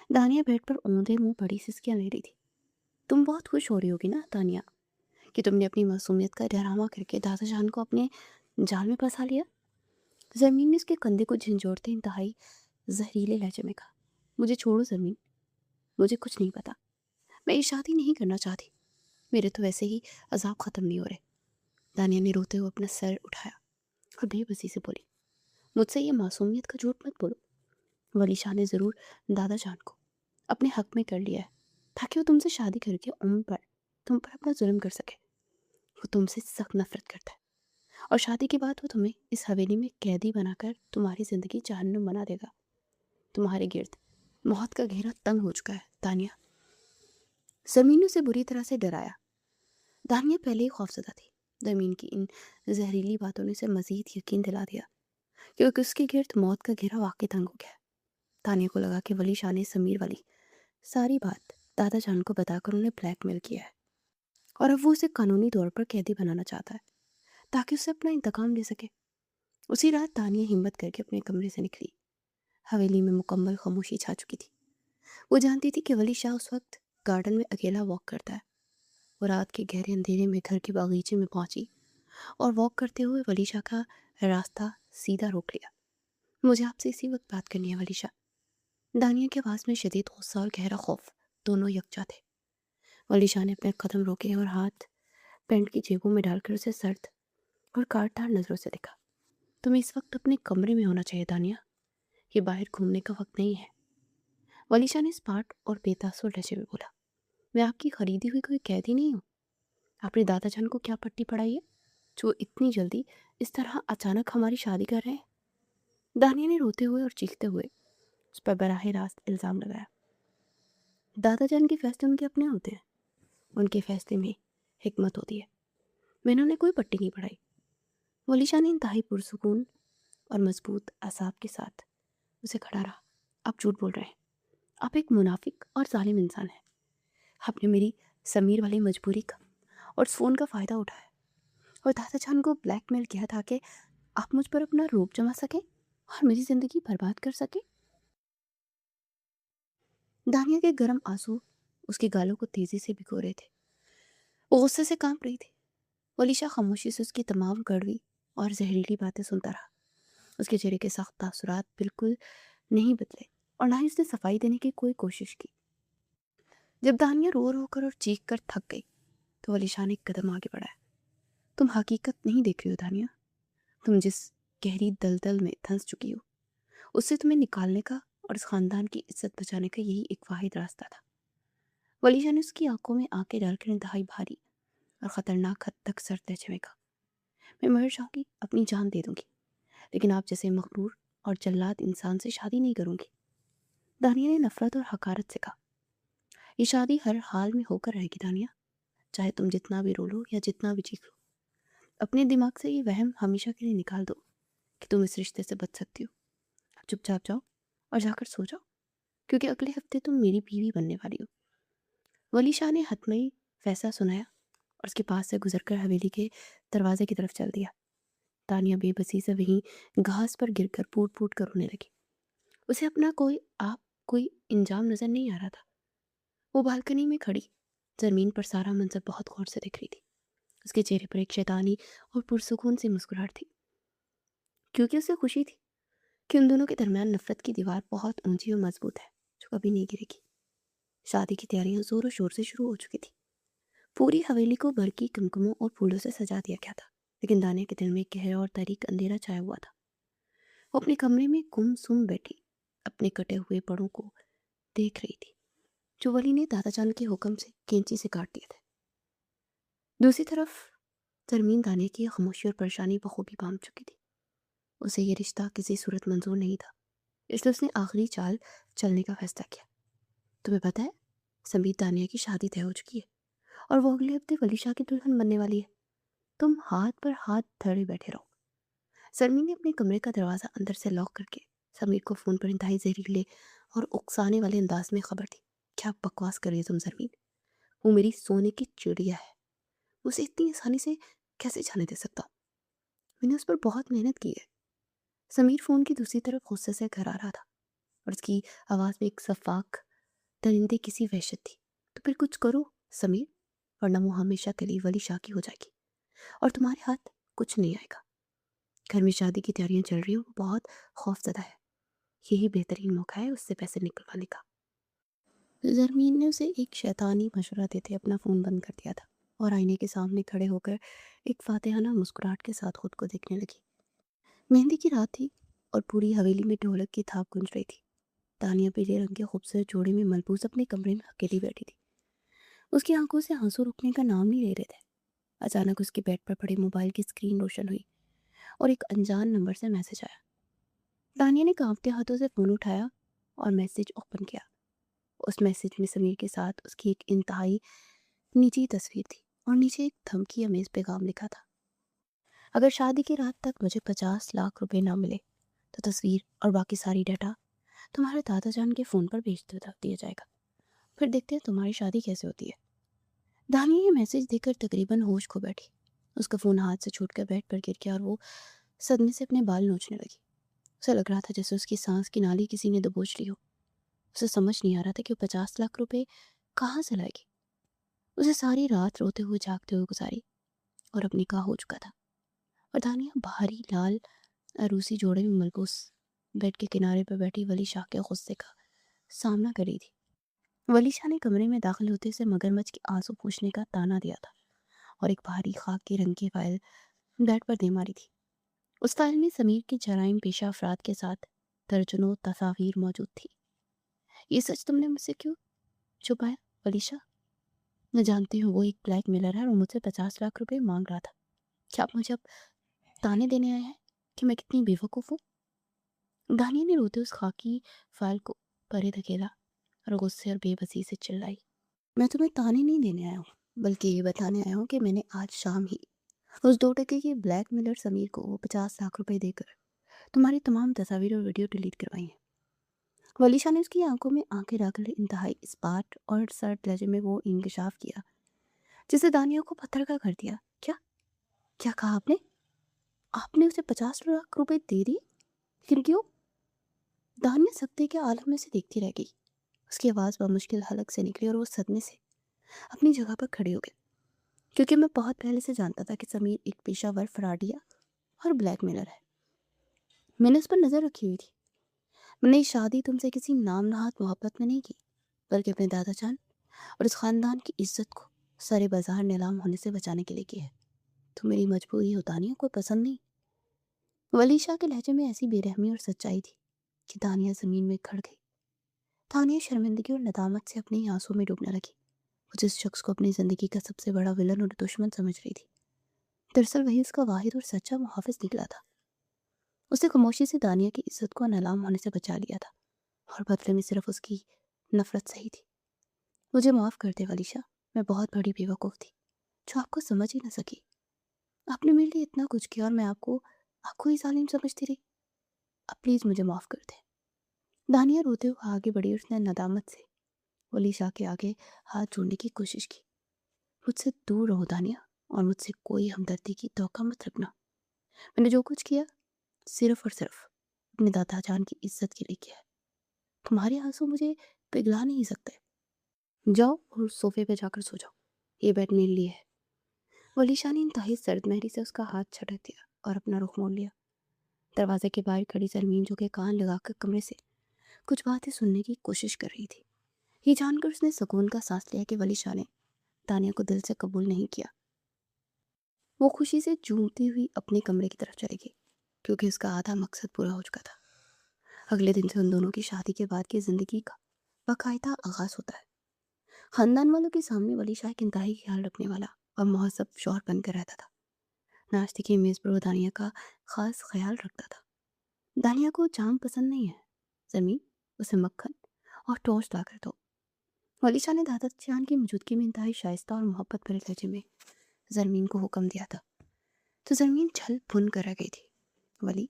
दानिया बेड पर औंधे मुंह बड़ी सिसकियां ले रही थी। तुम बहुत खुश हो रही होगी ना दानिया, कि तुमने अपनी मासूमियत का डरावा करके दादा जान को अपने जाल में फंसा लिया। जमीन ने उसके कंधे को झंझोड़ते इंतहाई जहरीले लहजे में कहा, मुझे छोड़ो जमीन, मुझे कुछ नहीं पता। मैं ये शादी नहीं करना चाहती। मेरे तो वैसे ही अजाब ख़त्म नहीं हो रहे। दानिया ने रोते हुए अपना सर उठाया और बेबसी से बोली, मुझसे ये मासूमियत का झूठ मत बोलो। वली शाह ने ज़रूर दादा जान को अपने हक में कर लिया है, ताकि वो तुमसे शादी करके उम्र पर तुम पर अपना जुल्म कर सके। वो तुमसे सख्त नफरत करता है और शादी के बाद वो तुम्हें इस हवेली में कैदी बनाकर तुम्हारी ज़िंदगी जहन्नुम बना देगा। तुम्हारे गिर्द मौत का घेरा तंग हो चुका है दानिया। ज़मीन ने उसे बुरी तरह से डराया। दानिया पहले ही खौफज़दा थी। ज़मीन की इन जहरीली बातों ने उसे मज़ीद यकीन दिला दिया क्योंकि उसके गिर्द मौत का घेरा वाकई तंग हो गया। तानिया को लगा कि वली शाह ने समीर वाली सारी बात दादा जान को बताकर उन्हें ब्लैकमेल किया है और अब वो उसे कानूनी तौर पर कैदी बनाना चाहता है ताकि उसे अपना इंतकाम ले सके। उसी रात तानिया हिम्मत करके अपने कमरे से निकली। हवेली में मुकम्मल खामोशी छा चुकी थी। वो जानती थी कि वली शाह उस वक्त गार्डन में अकेला वॉक करता है। वो रात के गहरे अंधेरे में घर के बागीचे में पहुंची और वॉक करते हुए वली शाह का रास्ता सीधा रोक लिया। मुझे आपसे इसी वक्त बात करनी है वली शाह। दानिया की आवाज़ में शदीद गुस्सा और गहरा खौफ दोनों यकजा थे। वली शाह ने अपने कदम रोके और हाथ पैंट की जेबों में डालकर उसे सर्द और काटदार नज़रों से देखा। तुम्हें इस वक्त अपने कमरे में होना चाहिए दानिया, ये बाहर घूमने का वक्त नहीं है। वली शाह ने स्पार्ट और बेतासुर लहजे में बोला, मैं आपकी खरीदी हुई कोई कैदी नहीं हूँ। आपने दादा जान को क्या पट्टी पढ़ाई है जो इतनी जल्दी इस तरह अचानक हमारी शादी कर रहे हैं? दानिया ने रोते हुए और चीखते हुए उस पर बराह रास्त इल्ज़ाम लगाया। दादा जान के फैसले उनके अपने होते हैं, उनके फैसले में हिकमत होती है। मैंने उन्हें कोई पट्टी नहीं पढ़ाई। वली शाह ने इंतहाई पुरसुकून और मजबूत असाब के साथ उसे खड़ा रहा। आप झूठ बोल रहे हैं। आप एक मुनाफिक और जालिम इंसान हैं। आपने मेरी समीर वाली मजबूरी का और उस फ़ोन का फ़ायदा उठाया और दादा जान को ब्लैकमेल किया ताकि आप मुझ पर अपना रोब जमा सकें और मेरी ज़िंदगी बर्बाद कर सकें। दानिया के गर्म आंसू उसके गालों को तेज़ी से भिगो रहे थे। वो गुस्से से कांप रही थी। वली शाह खामोशी से उसकी तमाम कड़वी और जहरीली बातें सुनता रहा। उसके चेहरे के सख्त तासुरात बिल्कुल नहीं बदले और ना ही उसने सफाई देने की कोई कोशिश की। जब दानिया रो रो कर और चीख कर थक गई तो वली शाह ने एक कदम आगे बढ़ाया। तुम हकीकत नहीं देख रही हो दानिया। तुम जिस गहरी दलदल में धंस चुकी हो उससे तुम्हें निकालने का और इस खानदान की इज्जत बचाने का यही एक वाहिद रास्ता था। वली शाह ने उसकी आंखों में आंखें डालकर इंतहाई भारी और ख़तरनाक हद तक सर लहजे में कहा, मैं मर जाऊंगी, अपनी जान दे दूंगी, लेकिन आप जैसे मगरूर और जल्लाद इंसान से शादी नहीं करूंगी। दानिया ने नफरत और हकारत से कहा, ये शादी हर हाल में होकर रहेगी दानिया, चाहे तुम जितना भी रो लो या जितना भी चीख लो। अपने दिमाग से ये वहम हमेशा के लिए निकाल दो कि तुम इस रिश्ते से बच सकती हो। चुपचाप जाओ और जाकर सो जाओ, क्योंकि अगले हफ्ते तुम मेरी बीवी बनने वाली हो। वली शाह ने हतमई फैसला सुनाया और उसके पास से गुजरकर हवेली के दरवाजे की तरफ चल दिया। तानिया बेबसी से वहीं घास पर गिरकर फूट फूट कर रोने लगी। उसे अपना कोई इंजाम नजर नहीं आ रहा था। वो बालकनी में खड़ी जमीन पर सारा मंजर बहुत गौर से देख रही थी। उसके चेहरे पर एक शैतानी और पुरसुकून सी मुस्कुराहट थी, क्योंकि उसे खुशी थी कि उन दोनों के दरमियान नफरत की दीवार बहुत ऊंची और मजबूत है जो कभी नहीं गिरेगी। शादी की तैयारियां जोरों शोर से शुरू हो चुकी थी। पूरी हवेली को बरकी कुमकुमों और फूलों से सजा दिया गया था, लेकिन दानिया के दिल में एक गहरा और तारीक अंधेरा छाया हुआ था। वो अपने कमरे में गुमसुम बैठी अपने कटे हुए पड़ों को देख रही थी जो वली ने दादा जान के हुक्म से कैंची से काट दिए थे। दूसरी तरफ तरमीन दानिया की खामोशी और परेशानी बखूबी बांध चुकी थी। उसे ये रिश्ता किसी सूरत मंजूर नहीं था, इसलिए उसने आखिरी चाल चलने का फैसला किया। तुम्हें पता है, समीर दानिया की शादी तय हो चुकी है और वो अगले हफ्ते वली शाह की दुल्हन बनने वाली है। तुम हाथ पर हाथ धरे बैठे रहो। सरमी ने अपने कमरे का दरवाज़ा अंदर से लॉक करके समीर को फ़ोन पर इंतहाई ज़हरीले और उकसाने वाले अंदाज में खबर दी। क्या बकवास कर रही हो तुम सरमीन? वो मेरी सोने की चिड़िया है, उसे इतनी आसानी से कैसे जाने दे सकता हूँ? मैंने उस पर बहुत मेहनत की है। समीर फ़ोन की दूसरी तरफ गुस्से से घर आ रहा था और उसकी आवाज़ में एक सफाक दरिंदे किसी वहशत थी। तो फिर कुछ करो समीर, वरना वो हमेशा के लिए वली शाह की हो जाएगी और तुम्हारे हाथ कुछ नहीं आएगा। घर में शादी की तैयारियां चल रही हो, वो बहुत खौफजदा है। यही बेहतरीन मौका है उससे पैसे निकलवाने का। जरमीन ने उसे एक शैतानी मशवरा देते अपना फ़ोन बंद कर दिया था और आईने के सामने खड़े होकर एक फातिहाना मुस्कुराहट के साथ खुद को देखने लगी। मेहंदी की रात थी और पूरी हवेली में ढोलक की थाप गूंज रही थी। तानिया पीले रंग के खूबसूरत जोड़े में मलबूस अपने कमरे में अकेली बैठी थी। उसकी आंखों से आंसू रुकने का नाम नहीं ले रहे थे। अचानक उसके बेड पर पड़े मोबाइल की स्क्रीन रोशन हुई और एक अनजान नंबर से मैसेज आया। तानिया ने कांपते हाथों से फ़ोन उठाया और मैसेज ओपन किया। उस मैसेज में समीर के साथ उसकी एक इंतहाई निजी तस्वीर थी और नीचे एक धमकी अमेज पैगाम लिखा था। अगर शादी की रात तक मुझे 50 लाख रुपए ना मिले तो तस्वीर और बाकी सारी डाटा तुम्हारे दादा जान के फ़ोन पर भेज दिया जाएगा। फिर देखते हैं तुम्हारी शादी कैसे होती है। दानिया ये मैसेज देखकर तकरीबन होश खो बैठी। उसका फ़ोन हाथ से छूटकर बेड पर गिर गया और वो सदमे से अपने बाल नोचने लगी। उसे लग रहा था जैसे उसकी सांस की नाली किसी ने दबोच ली हो। उसे समझ नहीं आ रहा था कि वो 50 लाख रुपए कहाँ से लाएगी। उसे सारी रात रोते हुए जागते हुए गुजारी और अब निकाह हो चुका था और दानिया भारी लाल अरूसी जोड़े में मलबूस बेड के किनारे पर बैठी वली शाह के गुस्से का सामना कर रही थी। वली शाह ने कमरे में दाखिल होते से मगरमच्छ के आंसू पूछने का ताना दिया था और एक भारी खाक के रंग की फाइल बेड पर दे मारी थी। उस फाइल में समीर के जराइम पेशा अफराद के साथ दर्जनों तस्वीर मौजूद थी। ये सच तुमने मुझसे क्यों छुपाया वलीशा? मैं जानती हूँ वो एक ब्लैक मेलर है और मुझसे 50 लाख रुपए मांग रहा था। क्या आप मुझे अब ताने देने आए हैं कि मैं कितनी बेवकूफ़ हूँ? दानिया ने रोते उस खाकी फाइल को परे धकेला और गुस्से और बेबसी से चिल्लाई, मैं तुम्हें ताने नहीं देने आया हूँ, बल्कि ये बताने आया हूँ कि मैंने आज शाम ही उस 2 टके के ब्लैक मेलर समीर को वो 50 लाख रुपए देकर तुम्हारी तमाम तस्वीर और वीडियो डिलीट करवाई हैं। वलीशा ने उसकी आंखों में आंखें डालकर इंतहाई इस्पात और सर्द लहजे में वो इंकशाफ किया जिसे दानिया को पत्थर का कर दिया। क्या क्या कहा आपने? आपने उसे 50 लाख रुपए दे दिए? लेकिन क्यों? दानिया सख्ती के आलम में से देखती रह गई। उसकी आवाज़ मुश्किल हलक से निकली और वो सदमे से अपनी जगह पर खड़े हो गए। क्योंकि मैं बहुत पहले से जानता था कि समीर एक पेशावर फ्रॉडिया और ब्लैकमेलर है। मैंने उस पर नज़र रखी हुई थी। मैंने ये शादी तुमसे किसी नाम नहाद मोहब्बत में नहीं की, बल्कि अपने दादा जान और इस खानदान की इज्जत को सारे बाजार नीलाम होने से बचाने के लिए की है। तो मेरी मजबूरी हो दानिया कोई पसंद नहीं। वलीशा के लहजे में ऐसी बेरहमी और सच्चाई थी कि दानिया ज़मीन में खड़ गई। दानिया शर्मिंदगी और नदामत से अपने ही आंसू में डूबने लगी। वो जिस शख्स को अपनी ज़िंदगी का सबसे बड़ा विलन और दुश्मन समझ रही थी, दरअसल वही उसका वाहिद और सच्चा मुहाफिज निकला था। उसने खामोशी से दानिया की इज्जत को नीलाम होने से बचा लिया था और बदले में सिर्फ उसकी नफरत सही थी। मुझे माफ़ कर दे वलीशा, मैं बहुत बड़ी बेवकूफ़ थी जो आपको समझ ही न सकी। आपने मेरे लिए इतना कुछ किया और मैं आपको आपको ही जालिम समझती रही। अब प्लीज़ मुझे माफ़ कर दे। दानिया रोते हुए आगे बढ़ी और उसने नदामत से वलीशा के आगे हाथ जोड़ने की कोशिश की। मुझसे दूर रहो दानिया और मुझसे कोई हमदर्दी की तौका मत रखना। मैंने जो कुछ किया सिर्फ और सिर्फ अपने दादा जान की इज्जत के लिए किया है। तुम्हारे आंसू मुझे पिघला नहीं सकते। जाओ और सोफे पे जाकर सो जाओ, ये बेड मेरे लिए है। वलीशा ने इंतहाई सर्द महरी से उसका हाथ छटक दिया और अपना रुख मोड़ लिया। दरवाजे के बाहर खड़ी सरमीन जो के कान लगाकर कमरे से कुछ बातें सुनने की कोशिश कर रही थी। ये जानकर उसने सुकून का सांस लिया कि वलीशा ने तानिया को दिल से कबूल नहीं किया। वो खुशी से झूमती हुई अपने कमरे की तरफ चली गई क्योंकि उसका आधा मकसद पूरा हो चुका था। अगले दिन से उन दोनों की शादी के बाद की जिंदगी का बाकायदा आगाज होता है। खानदान वालों के सामने वलीशा एक इंतहाई ख्याल रखने वाला और महजब शौहर बनकर रहता था। नाश्ते की मेज़ पर वो दानिया का खास ख्याल रखता था। दानिया को जाम पसंद नहीं है, जमीन उसे मक्खन और टोस्ट लाकर दो। वलीशा ने दादा जान की मौजूदगी में इंतहाई शाइस्ता और मोहब्बत भरे लहजे में जरमीन को हुक्म दिया था, तो जरमीन छल भुन कर रह गई थी। वली,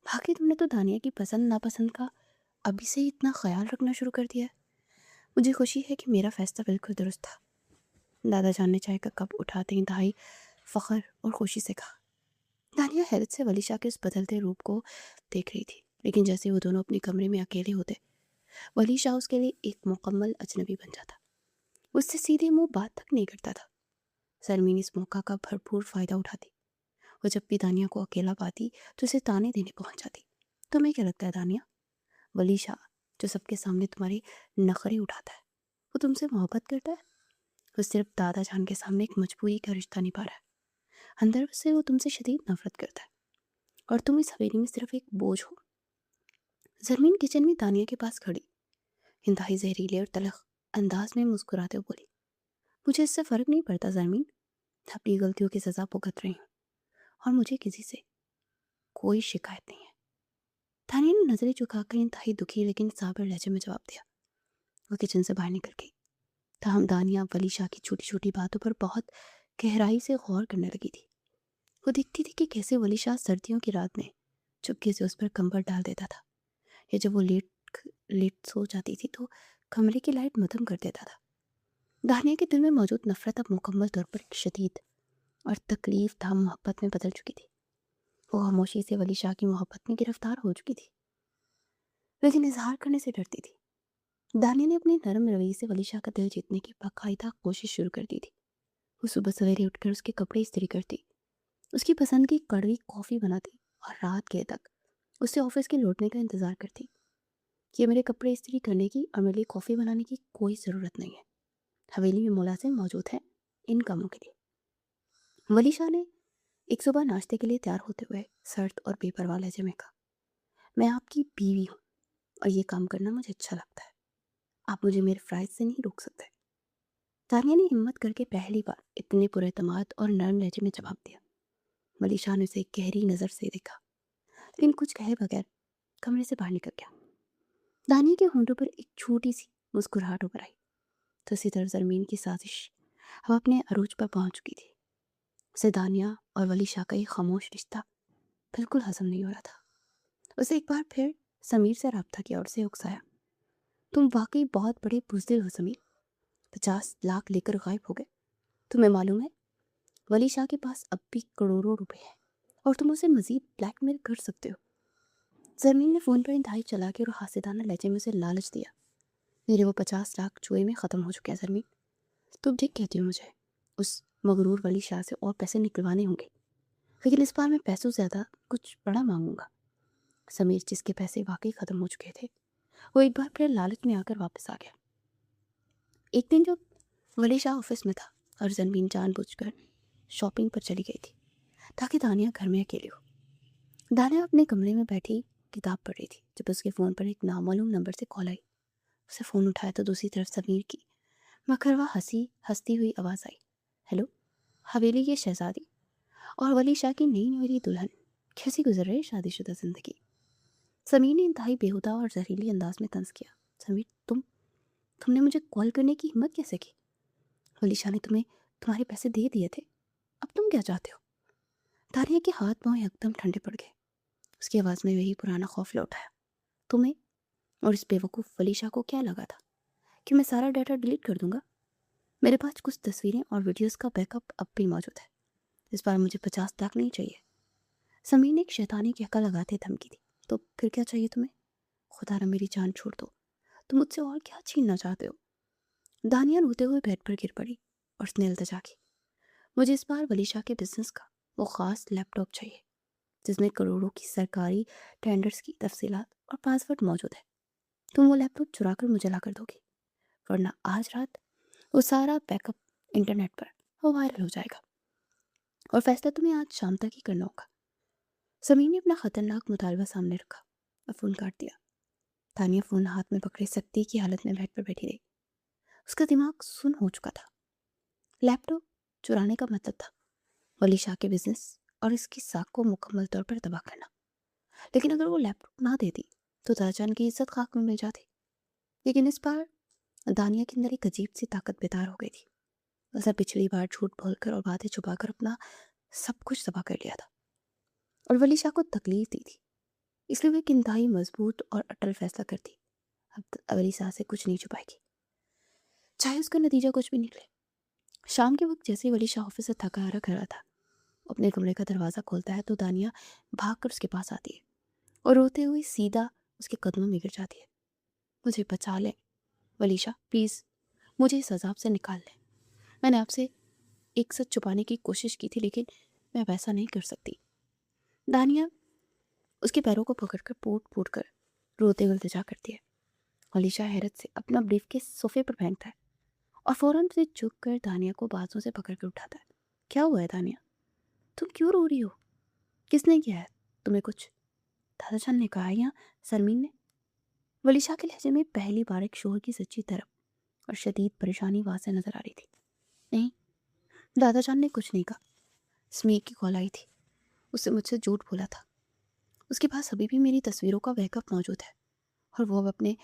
बाकी तुमने तो दानिया की पसंद नापसंद का अभी से ही इतना ख्याल रखना शुरू कर दिया है। मुझे खुशी है कि मेरा फैसला बिल्कुल दुरुस्त था। दादा जान ने चाय का कप उठाते इंतहाई फ़ख्र और खुशी से कहा। दानिया हैरत से वलीशा के उस बदलते रूप को देख रही थी, लेकिन जैसे वो दोनों अपने कमरे में अकेले होते, वलीशा उसके लिए एक मुकम्मल अजनबी बन जाता। उससे सीधे मुंह बात तक नहीं करता था। सरमीन इस मौका का भरपूर फ़ायदा उठाती। वो जब भी दानिया को अकेला पाती तो उसे ताने देने पहुंच जाती। तुम्हें क्या लगता है दानिया, वलीशा जो सबके सामने तुम्हारे नखरे उठाता है, वो तुमसे मोहब्बत करता है? वो सिर्फ दादा जान के सामने एक मजबूरी का रिश्ता निभा रहा है। अंदर से वो तुमसे शदीद नफरत करता है और तुम इस हवेली में सिर्फ एक बोझ हो। जरमीन किचन में दानिया के पास खड़ी इंतहाई जहरीले और तलख अंदाज में मुस्कुराते हुए बोली, मुझे इससे फ़र्क नहीं पड़ता जरमीन, अपनी गलतियों की सज़ा भुगत रही हूँ और मुझे किसी से कोई शिकायत नहीं है। दानिया ने नज़रें झुकाकर इंतहाई दुखी लेकिन साबिर लहजे में जवाब दिया। वो किचन से बाहर निकल गई। ताहम दानिया वलीशा की छोटी छोटी बातों पर बहुत गहराई से गौर करने लगी थी। वो दिखती थी कि कैसे वलीशा सर्दियों की रात में चुपके से उस पर कंबल डाल देता था, या जब वो लेट लेट सो जाती थी तो कमरे की लाइट मद्धम कर देता था। दानिया के दिल में मौजूद नफरत अब मुकम्मल तौर पर एक शदीद और तकलीफ था मोहब्बत में बदल चुकी थी। वो खामोशी से वलीशा की मोहब्बत में गिरफ्तार हो चुकी थी, लेकिन इजहार करने से डरती थी। दानिया ने अपने नरम रवैये से वलीशा का दिल जीतने की बाकायदा कोशिश शुरू कर दी थी। वो सुबह सवेरे उठकर उसके कपड़े इस्त्री करती, उसकी पसंद की कड़वी कॉफ़ी बनाती और रात गए तक उससे ऑफिस के लौटने का इंतज़ार करती कि मेरे कपड़े इस्त्री करने की और मेरे लिए कॉफ़ी बनाने की कोई ज़रूरत नहीं है, हवेली में मुलाजिम मौजूद हैं इन कामों के लिए। वलीशा ने एक सुबह नाश्ते के लिए तैयार होते हुए सर्द और बेपरवाह लहजे में कहा, मैं आपकी बीवी हूँ और ये काम करना मुझे अच्छा लगता है। आप मुझे मेरे फ़राइज़ से नहीं रोक सकते। तानिया ने हिम्मत करके पहली बार इतने पुरएतमाद और नरम लहजे में जवाब दिया। वलीशा ने उसे एक गहरी नज़र से देखा, लेकिन कुछ कहे बगैर कमरे से बाहर निकल गया। दानिया के होंठों पर एक छोटी सी मुस्कुराहट उभर आई। तो इसी तरह जरमीन की साजिश अब अपने अरूज पर पहुंच चुकी थी। उसे दानिया और वलीशा का ये खामोश रिश्ता बिल्कुल हजम नहीं हो रहा था। उसे एक बार फिर समीर से रब्ता किया और उसे उकसाया, तुम वाकई बहुत बड़े बुज़दिल हो समीर, 50 लाख लेकर गायब हो गए। तुम्हें मालूम है वलीशा के पास अब भी करोड़ों रुपए हैं और तुम उसे मजीद ब्लैकमेल कर सकते हो। जरमीन ने फ़ोन पर इंतहाई चला के और हासिदाना लहजे में उसे लालच दिया। मेरे वो 50 लाख जुए में ख़त्म हो चुके हैं जरमीन, तुम ठीक कहती हो, मुझे उस मगरूर वलीशा से और पैसे निकलवाने होंगे, लेकिन इस बार मैं पैसों से ज़्यादा कुछ बड़ा मांगूंगा। समीर जिसके पैसे वाकई ख़त्म हो चुके थे, वो एक बार फिर लालच में आकर वापस आ गया। एक दिन जब वलीशा ऑफिस में था और जरमीन जानबूझकर शॉपिंग पर चली गई थी ताकि दानिया घर में अकेली हो। दानिया अपने कमरे में बैठी किताब पढ़ रही थी जब उसके फ़ोन पर एक नामालूम नंबर से कॉल आई। उसे फ़ोन उठाया तो दूसरी तरफ समीर की मकरवा हंसती हुई आवाज़ आई, हेलो, हवेली की शहजादी और वलीशा की नई नवेली दुल्हन, कैसी गुजर रही है शादीशुदा ज़िंदगी? समीर ने इंतहाई बेहुदा और जहरीली अंदाज में तंज किया, समीर तुमने मुझे कॉल करने की हिम्मत कैसे की? वलीशा ने तुम्हें तुम्हारे पैसे दे दिए थे, अब तुम क्या चाहते हो? दानिया के हाथ पाँव एकदम ठंडे पड़ गए। उसकी आवाज़ में वही पुराना खौफ लौट आया। तुम्हें और इस बेवकूफ़ वलीशा को क्या लगा था कि मैं सारा डाटा डिलीट कर दूंगा? मेरे पास कुछ तस्वीरें और वीडियोस का बैकअप अब भी मौजूद है। इस बार मुझे 50 लाख नहीं चाहिए। समीर ने एक शैतानी कहका लगाते धमकी दी। तो फिर क्या चाहिए तुम्हें? खुदा मेरी जान छोड़ दो, तुम मुझसे और क्या छीनना चाहते हो? दानिया रोते हुए बेड पर गिर पड़ी और उसने इल्तिजा की, मुझे इस बार वलीशा के बिजनेस का वो ख़ास लैपटॉप चाहिए जिसमें करोड़ों की सरकारी टेंडर्स की तफसीलात और पासवर्ड मौजूद है। तुम वो लैपटॉप चुरा कर मुझे ला कर दोगी, वरना आज रात वो सारा बैकअप इंटरनेट पर वो वायरल हो जाएगा और फैसला तुम्हें आज शाम तक ही करना होगा। समीर ने अपना खतरनाक मुतालबा सामने रखा और फ़ोन काट दिया। तानिया फ़ोन हाथ में पकड़े सख्ती की हालत में बेड पर बैठी रही। उसका दिमाग सुन हो चुका था। लैपटॉप चुराने का मतलब था वलीशा के बिजनेस और इसकी साख को मुकम्मल तौर पर तबाह करना। लेकिन अगर वो लैपटॉप ना देती तो दाजान की इज्जत खाक में मिल जाती। लेकिन इस बार दानिया के अंदर एक अजीब सी ताकत बेदार हो गई थी। उसने पिछली बार झूठ बोलकर और बातें छुपाकर अपना सब कुछ तबाह कर लिया था। और वलीशा को तकलीफ दी थी, इसलिए वो एक इंतहाई मजबूत और अटल फैसला करती। अब वलीशा से कुछ नहीं छुपाएगी, चाहे उसका नतीजा कुछ भी निकले। शाम के वक्त जैसे ही वलीशा ऑफिस से थका हारा घर आता, अपने कमरे का दरवाज़ा खोलता है तो दानिया भाग कर उसके पास आती है और रोते हुए सीधा उसके कदमों में गिर जाती है। मुझे बचा लें वलीशा, प्लीज़ मुझे इस अजाब से निकाल लें। मैंने आपसे एक सच छुपाने की कोशिश की थी, लेकिन मैं वैसा नहीं कर सकती। दानिया उसके पैरों को पकड़कर पोट पोट कर रोते हुए इल्तिजा करती है। वलीशा हैरत से अपना ब्रीफ के सोफे पर फेंकता है और फौरन से झुक कर दानिया को बाजू से पकड़ कर उठाता है। क्या हुआ है दानिया, तुम क्यों रो रही हो? किसने किया है तुम्हें कुछ? दादा जान ने कहा या सरमीन ने? वलीशा के लहजे में पहली बार एक शोहर की सच्ची तरफ और शदीद परेशानी वाज़ेह नजर आ रही थी। नहीं, दादा जान ने कुछ नहीं कहा। समीर की कॉल आई थी, उससे मुझसे झूठ बोला था। उसके पास अभी भी मेरी तस्वीरों का बैकअप मौजूद है और वो अब अपने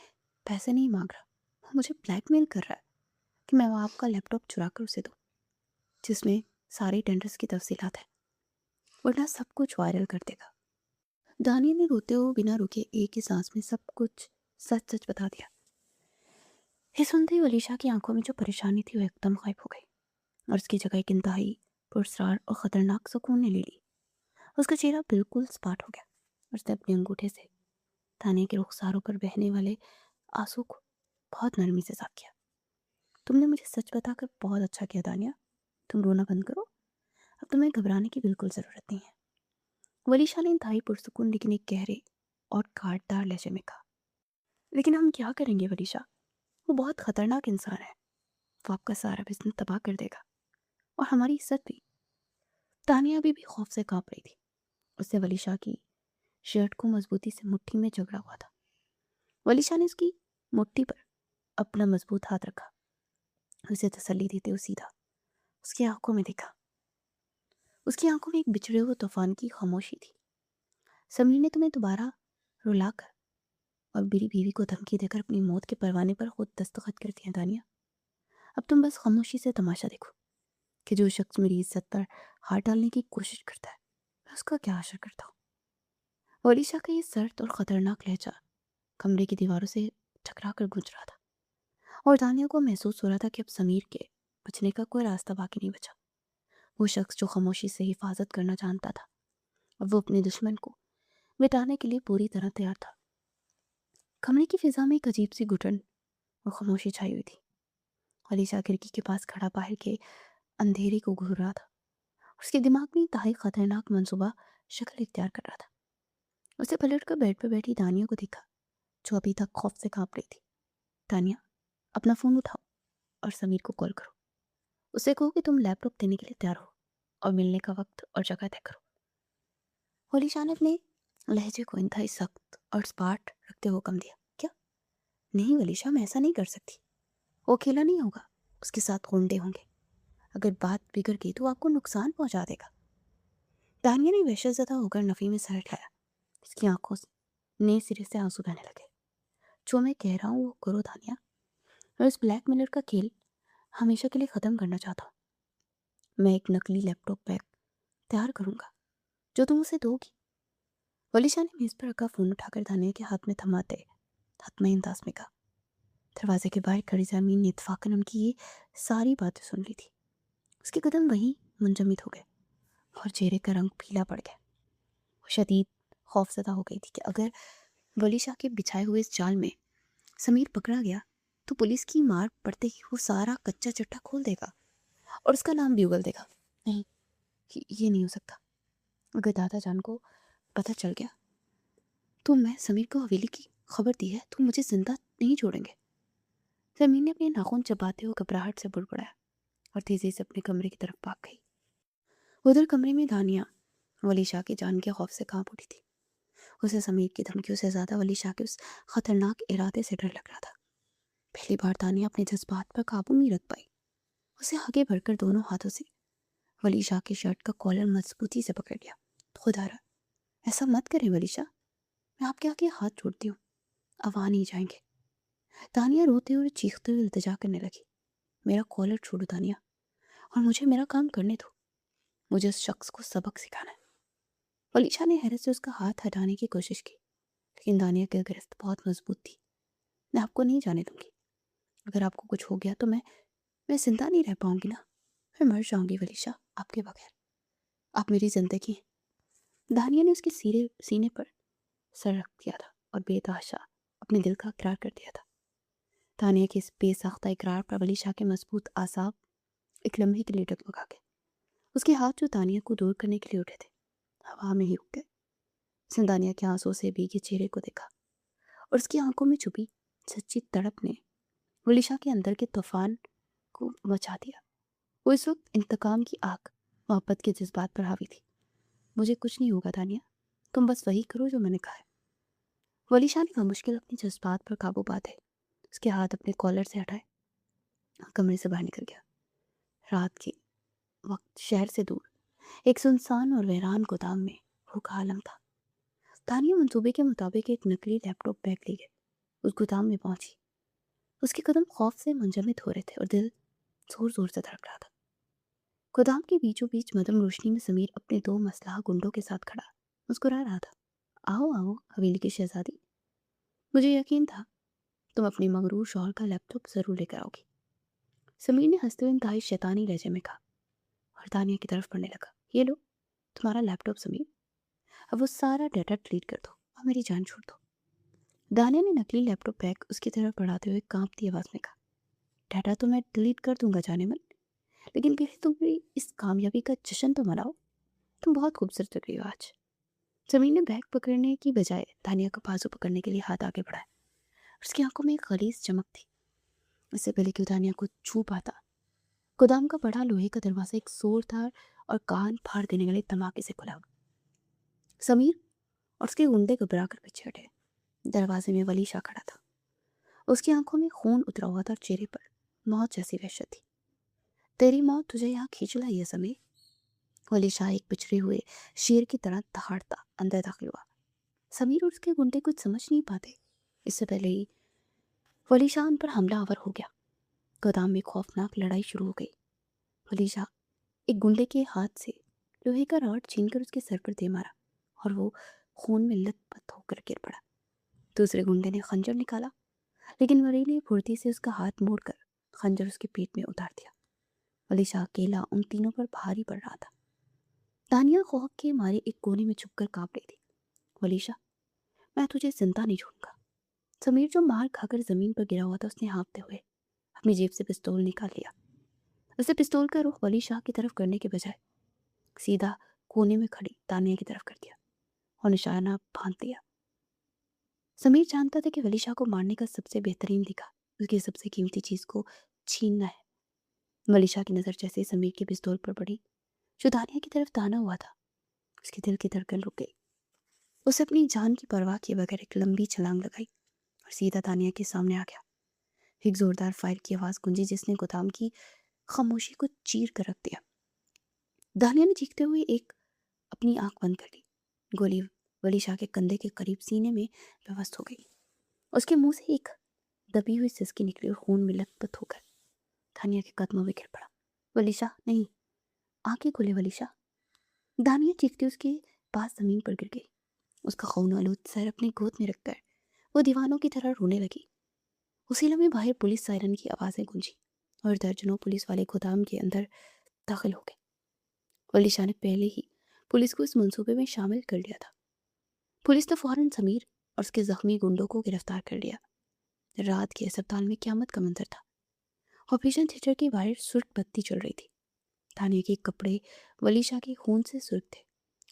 पैसे नहीं मांग रहा। वो मुझे ब्लैकमेल कर रहा है कि मैं वो आपका लैपटॉप चुरा कर उसे दूँ, जिसमें सारी टेंडर्स की तफसीलात हैं, वरना सब कुछ वायरल कर देगा। दानिया ने रोते हुए बिना रुके एक ही सांस में सब कुछ सच सच बता दिया। ये सुनते ही वलीशा की आंखों में जो परेशानी थी वो एकदम गायब हो गई और उसकी जगह एक इंतहाई पुरस्कार और खतरनाक सुकून ने ले ली। उसका चेहरा बिल्कुल सपाट हो गया और उसने अपने अंगूठे से दानिया के रुखसारों पर बहने वाले आंसू को बहुत नरमी से साफ किया। तुमने मुझे सच बताकर बहुत अच्छा किया दानिया, तुम रोना बंद करो, अब तुम्हें घबराने की बिल्कुल ज़रूरत नहीं है। वलीशा ने इंतहाई पुरसुकून लेकिन एक गहरे और काटदार लहजे में कहा। लेकिन हम क्या करेंगे वलीशा, वो बहुत खतरनाक इंसान है, वो आपका सारा बिजनेस तबाह कर देगा और हमारी इज्जत भी। तानिया अभी भी खौफ से कांप रही थी। उससे वलीशा की शर्ट को मजबूती से मुट्ठी में जकड़ा हुआ था। वलीशा ने उसकी मुट्ठी पर अपना मजबूत हाथ रखा, उसे तसल्ली देते हुए सीधा उसकी आंखों में देखा। उसकी आंखों में एक बिछड़े हुए तूफान की खामोशी थी। समीर ने तुम्हें दोबारा रुलाकर और मेरी बीवी को धमकी देकर अपनी मौत के परवाने पर खुद दस्तखत कर दिया दानिया। अब तुम बस खामोशी से तमाशा देखो कि जो शख्स मेरी इज्जत पर हाथ डालने की कोशिश करता है, मैं उसका क्या असर करता हूँ। वलीशा का ये सर्द और खतरनाक लहजा कमरे की दीवारों से टकरा कर गूंज रहा था और दानिया को महसूस हो रहा था कि अब समीर के बचने का कोई रास्ता बाकी नहीं बचा। वो शख्स जो खामोशी से हिफाजत करना जानता था, अब वो अपने दुश्मन को मिटाने के लिए पूरी तरह तैयार था। कमरे की फिजा में एक अजीब सी घुटन और खामोशी छाई हुई थी। वलीशा खिड़की के पास खड़ा बाहर के अंधेरे को घूर रहा था। उसके दिमाग में इंतहाई खतरनाक मंसूबा शक्ल इख्तियार कर रहा था। उसे पलटकर बेड पर बैठी दानिया को देखा, जो अभी तक खौफ से कांप रही थी। दानिया, अपना फ़ोन उठाओ और समीर को कॉल करो। उसे कहो कि तुम लैपटॉप देने के लिए तैयार हो और मिलने का वक्त और जगह तय करो। वलीशा ने अपने लहजे को इंतहाई सख्त और स्पाट रखते हुए हुक्म दिया। क्या? नहीं वलीशा, मैं ऐसा नहीं कर सकती। वो अकेला नहीं होगा, उसके साथ गुंडे होंगे। अगर बात बिगड़ गई तो आपको नुकसान पहुंचा देगा। दानिया ने वहशतज़दा होकर नफ़ी में सर उठाया। इसकी आंखों से नए सिरे से आंसू बहने लगे। जो मैं कह रहा हूँ वो करो दानिया। मैं इस ब्लैकमेलर का खेल हमेशा के लिए ख़त्म करना चाहता हूँ। मैं एक नकली लैपटॉप बैग तैयार करूँगा जो तुम उसे दोगी। वलीशा ने मेज़ पर रखा फ़ोन उठाकर दानिया के हाथ में थमाते हतमी अंदाज में कहा। दरवाजे के बाहर खड़ी ज़मीन ने इत्तफ़ाक़न उनकी ये सारी बातें सुन ली थी। उसके कदम वहीं मुंजमद हो गए और चेहरे का रंग पीला पड़ गया। वो शदीद खौफज़दा हो गई थी कि अगर वलीशा के बिछाए हुए इस जाल में समीर पकड़ा गया तो पुलिस की मार पड़ते ही वो सारा कच्चा चिट्ठा खोल देगा और उसका नाम भी उगल देगा। नहीं, ये नहीं हो सकता। अगर दादा जान को पता चल गया तो मैं समीर को हवेली की खबर दी है तो मुझे जिंदा नहीं छोड़ेंगे। जमीन ने अपने नाखून चबाते हुए घबराहट से बुड़बुड़ाया और तेजी से अपने कमरे की तरफ भाग गई। उधर कमरे में दानिया वलीशा की जान के खौफ से कांप उठी थी। उसे समीर की धमकियों से ज्यादा वलीशा के उस खतरनाक इरादे से डर लग रहा था। पहली बार दानिया अपने जज्बात पर काबू नहीं रख पाई। उसे आगे बढ़कर दोनों हाथों से वलीशा की शर्ट का कॉलर मजबूती से पकड़ लिया। खुदा रहा, ऐसा मत करें वलीशा, मैं आपके आगे हाथ जोड़ती हूँ, अब आ नहीं जाएंगे। दानिया रोते हुए चीखते हुए इल्तिजा करने लगी। मेरा कॉलर छोड़ो दानिया और मुझे मेरा काम करने दो। मुझे उस शख्स को सबक सिखाना है। वलीशा ने हैरत से उसका हाथ हटाने की कोशिश की, लेकिन दानिया की गिरफ्त बहुत मजबूत थी। मैं आपको नहीं जाने दूंगी। अगर आपको कुछ हो गया तो मैं जिंदा नहीं रह पाऊंगी ना। मैं मर जाऊंगी वलीशा, आपके बगैर। आप मेरी जिंदगी हैं। दानिया ने उसके सीने पर सर रख दिया था और बेतहाशा अपने दिल का इकरार कर दिया था। दानिया के इस बेसाख्ता इकरार पर वलीशा के मजबूत आसाब एक लम्हे के लिए डगमगा गए। उसके हाथ जो दानिया को दूर करने के लिए उठे थे, हवा में ही रुक गए। उसने दानिया के आंसू से भीगे चेहरे को देखा और उसकी आंखों में छुपी सच्ची तड़प ने वलीशा के अंदर के तूफान को मचा दिया। वो इस वक्त इंतकाम की आग, मोहब्बत के जज्बात पर हावी थी। मुझे कुछ नहीं होगा दानिया, तुम बस वही करो जो मैंने कहा है। वलीशा ने मुश्किल अपने जज्बात पर काबू पाते उसके हाथ अपने कॉलर से हटाए और कमरे से बाहर निकल गया। रात के वक्त शहर से दूर एक सुनसान और वीरान गोदाम में वो का आलम था। तानिया मंसूबे के मुताबिक एक नकली लैपटॉप बैग ले गए उस गोदाम में पहुंची। उसके कदम खौफ से मंजमद हो रहे थे और दिल जोर जोर से धड़क रहा था। गोदाम के बीचों बीच मदम रोशनी में समीर अपने 2 मसलहा गुंडों के साथ खड़ा मुस्कुरा रहा था। आओ आओ हवेली की शहजादी, मुझे यकीन था तुम अपने मगरूर शौहर का लैपटॉप जरूर लेकर आओगी। समीर ने हंसते हुए इंतहाई शैतानी लहजे में कहा और दानिया की तरफ बढ़ने लगा। ये लो तुम्हारा लैपटॉप समीर, अब वो सारा डाटा डिलीट कर दो और मेरी जान छोड़ दो। दानिया ने नकली लैपटॉप बैग उसकी तरफ बढ़ाते हुए कांपती आवाज में कहा, डाटा तो मैं डिलीट कर दूंगा जाने मन, लेकिन पहले तुम मेरी इस कामयाबी का जश्न तो मनाओ। तुम बहुत खूबसूरत लग रही हो आज। समीर ने बैग पकड़ने की बजाय दानिया का बाजू पकड़ने के लिए हाथ आगे बढ़ाया। उसकी आंखों में एक गलीज चमक थी। इससे पहले कि दानिया को छू पाता, गोदाम का बड़ा लोहे का दरवाजा एक जोरदार और कान फाड़ देने वाले धमाके से खुला। समीर और उसके गुंडे घबरा कर पीछे हटे। दरवाजे में वलीशा खड़ा था। उसकी आंखों में खून उतरा हुआ था और चेहरे पर मौत जैसी वहशत थी। तेरी मौत तुझे यहाँ खींच लाई है समीर। वलीशा एक पिछड़े हुए शेर की तरह दहाड़ता अंदर दाखिल हुआ। समीर और उसके गुंडे कुछ समझ नहीं पाते। इससे पहले ही वलीशा उन पर हमला आवर हो गया। गोदाम में खौफनाक लड़ाई शुरू हो गई। वलीशा एक गुंडे के हाथ से लोहे का रॉड छीनकर उसके सर पर दे मारा और वो खून में लथपथ होकर गिर पड़ा। दूसरे गुंडे ने खंजर निकाला, लेकिन वली ने फुर्ती से उसका हाथ मोड़कर खंजर उसके पेट में उतार दिया। वलीशा अकेला उन तीनों पर भारी पड़ रहा था। तानिया खौफ के मारे एक कोने में छुपकर कांप रही थी। वलीशा, मैं तुझे जिंदा नहीं छोड़ूंगा। समीर जो मार खाकर जमीन पर गिरा हुआ था, उसने हाँफते हुए अपनी जेब से पिस्तौल निकाल लिया। उसे पिस्तौल का रुख वलीशा की तरफ करने के बजाय सीधा कोने में खड़ी तानिया की तरफ कर दिया और निशाना बांध दिया। समीर जानता था कि वलीशा को मारने का सबसे बेहतरीन तरीका उसकी सबसे कीमती चीज को छीनना है। वलीशा की नजर जैसे ही समीर की पिस्तौल पर पड़ी जो दानिया की तरफ ताना हुआ था, उसके दिल की धड़कन रुक गई। उसे अपनी जान की परवाह किए बगैर एक लंबी छलांग लगाई और सीधा दानिया के सामने आ गया। एक जोरदार फायर की आवाज गूंजी जिसने गोदाम की खामोशी को चीर कर रख दिया। दानिया ने चीखते हुए एक अपनी आंख बंद कर ली। गोली वलीशा के कंधे के करीब सीने में व्यवस्थ हो गई। उसके मुंह से एक दबी हुई सिसकी निकली और खून में लथपथ होकर दानिया के कदमों में गिर पड़ा। वलीशा नहीं, आंखें खोले वलीशा। दानिया चीखती उसके पास जमीन पर गिर गई। उसका खून आलूद सर अपनी गोद में रखकर वो दीवानों की तरह रोने लगी। उसी लम्हे बाहर पुलिस सायरन की आवाजें गूंजी और दर्जनों पुलिस वाले गोदाम के अंदर दाखिल हो गए। वलीशा ने पहले ही पुलिस को इस मंसूबे में शामिल कर लिया था। पुलिस ने फौरन समीर और उसके जख्मी गुंडों को गिरफ्तार कर लिया। रात के अस्पताल में क्यामत का मंजर था। ऑपरेशन थिएटर के बाहर सुर्ख बत्ती चल रही थी। थाने के कपड़े वलीशा के खून से सुर्ख थे।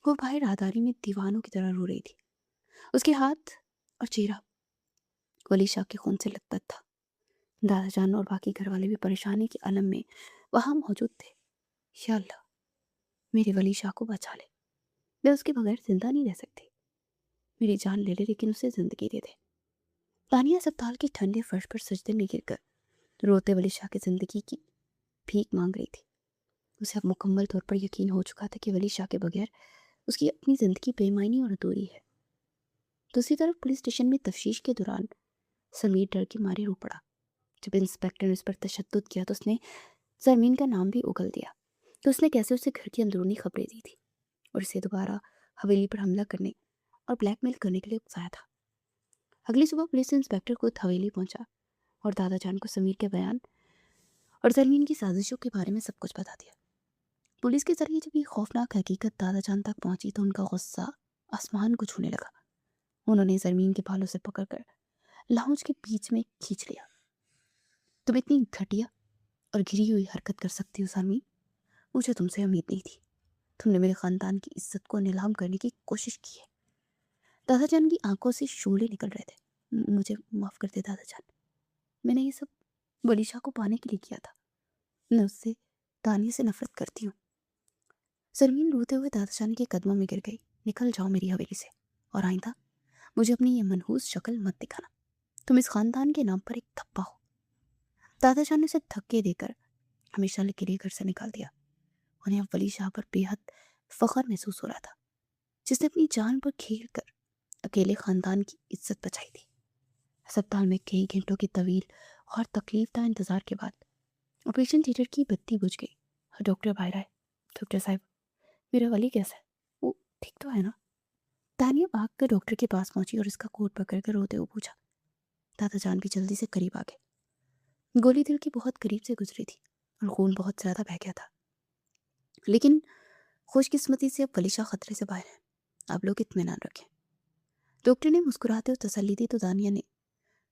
वो बाहर राहदारी में दीवानों की तरह रो रही थी। उसके हाथ और चेहरा वलीशा के खून से लथपथ था। दादा जान और बाकी घर वाले भी परेशानी के अलम में वहां मौजूद थे। या अल्लाह, मेरी वलीशा को बचा ले। मैं उसके बगैर जिंदा नहीं रह सकती। मेरी जान ले ले लेकिन उसे जिंदगी दे दे। तानिया अस्पताल के ठंडे फर्श पर सजदे में गिरकर रोते वलीशा की जिंदगी की भीख मांग रही थी। उसे अब मुकम्मल तौर पर यकीन हो चुका था कि वलीशा के बगैर उसकी अपनी जिंदगी बेमायनी और अधूरी है। दूसरी तरफ पुलिस स्टेशन में तफ्तीश के दौरान समीर डर के मारे रो पड़ा। जब इंस्पेक्टर ने उस पर तशद्दुद किया तो उसने जमीन का नाम भी उगल दिया। तो उसने कैसे उसे घर की अंदरूनी खबरें दी थी और इसे दोबारा حویلی پر حملہ کرنے اور بلیک میل کرنے کے لیے اکسایا تھا۔ اگلی صبح پولیس انسپکٹر خود حویلی پہنچا اور دادا جان کو سمیر کے بیان اور زرمین کی سازشوں کے بارے میں سب کچھ بتا دیا۔ پولیس کے ذریعے جب یہ خوفناک حقیقت دادا جان تک پہنچی تو ان کا غصہ آسمان کو چھونے لگا۔ انہوں نے زرمین کے بالوں سے پکڑ کر لاؤنج کے بیچ میں کھینچ لیا۔ تم اتنی گھٹیا اور گری ہوئی حرکت کر سکتی ہو زرمین، مجھے تم سے امید نہیں تھی۔ تم نے میرے خاندان کی عزت کو نیلام کرنے کی کوشش کی ہے۔ دادا جان کی آنکھوں سے شعلے نکل رہے تھے۔ مجھے معاف کر دے دادا جان، میں نے یہ سب ولی شاہ کو پانے کے لیے کیا تھا۔ میں اس سے دانیہ سے نفرت کرتی ہوں۔ زرمین روتے ہوئے دادا جان کے قدموں میں گر گئی۔ نکل جاؤ میری حویلی سے، اور آئندہ مجھے اپنی یہ منحوس شکل مت دکھانا۔ تم اس خاندان کے نام پر ایک دھبا ہو۔ دادا جان نے اسے دھکے دے کر ہمیشہ کے لیے گھر سے نکال دیا۔ انہیں اب ولی شاہ پر بے حد فخر محسوس ہو رہا تھا، جس نے اپنی جان پر کھیل کر اکیلے خاندان کی عزت بچائی تھی۔ ہسپتال میں کئی گھنٹوں کے طویل اور تکلیف دہ انتظار کے بعد آپریشن تھیٹر کی بتی بجھ گئی اور ڈاکٹر باہر آئے۔ ڈاکٹر صاحب، میرا ولی کیسا ہے؟ وہ ٹھیک تو ہے نا؟ دانیہ بھاگ کر ڈاکٹر کے پاس پہنچی اور اس کا کوٹ پکڑ کر روتے ہوئے پوچھا۔ دادا جان بھی جلدی سے قریب آ گئے۔ گولی دل کے بہت قریب سے گزری تھی اور خون بہت زیادہ بہہ گیا تھا، لیکن خوش قسمتی سے اب ولی شاہ خطرے سے باہر ہیں۔ آپ لوگ اطمینان رکھیں۔ ڈاکٹر نے مسکراتے ہوئے تسلی دی تو دانیہ نے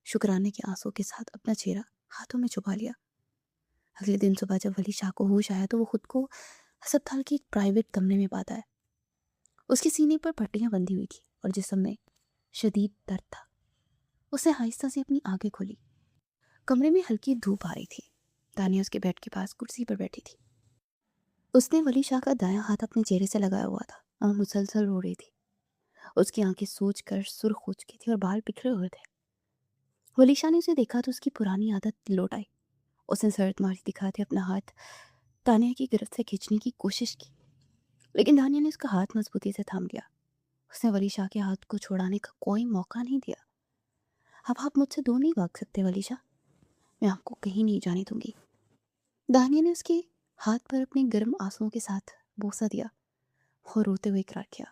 شکرانے کے آنسوں کے ساتھ اپنا چہرہ ہاتھوں میں چھپا لیا۔ اگلے دن صبح جب ولی شاہ کو ہوش آیا تو وہ خود کو ہسپتال کے ایک پرائیویٹ کمرے میں پاتا ہے۔ اس کے سینے پر پٹیاں بندھی ہوئی تھی اور جسم میں شدید درد تھا۔ اس نے آہستہ سے اپنی آنکھیں کھولی۔ کمرے میں ہلکی دھوپ آ رہی تھی۔ دانیہ اس کے بیڈ کے پاس کرسی پر بیٹھی تھی۔ اس نے ولی شاہ کا دایاں ہاتھ اپنے چہرے سے لگایا ہوا تھا اور مسلسل رو رہی تھی۔ اس کی آنکھیں سوج کر سرخ ہو چکی تھی اور بال بکھرے ہوئے تھے۔ ولی شاہ نے اسے دیکھا تو اس کی پرانی عادت لوٹ آئی۔ اس نے سرد ماری دکھاتے اپنا ہاتھ دانیہ کی گرفت سے کھینچنے کی کوشش کی، لیکن دانیہ نے اس کا ہاتھ مضبوطی سے تھام لیا۔ اس نے ولی شاہ کے ہاتھ کو چھوڑانے کا کوئی موقع نہیں دیا۔ اب آپ مجھ سے دور نہیں بھاگ سکتے ولی شاہ، میں آپ کو کہیں نہیں جانے دوں گی۔ دانیہ نے اس کے ہاتھ پر اپنے گرم آنسوؤں کے ساتھ بوسہ دیا اور روتے ہوئے اقرار کیا۔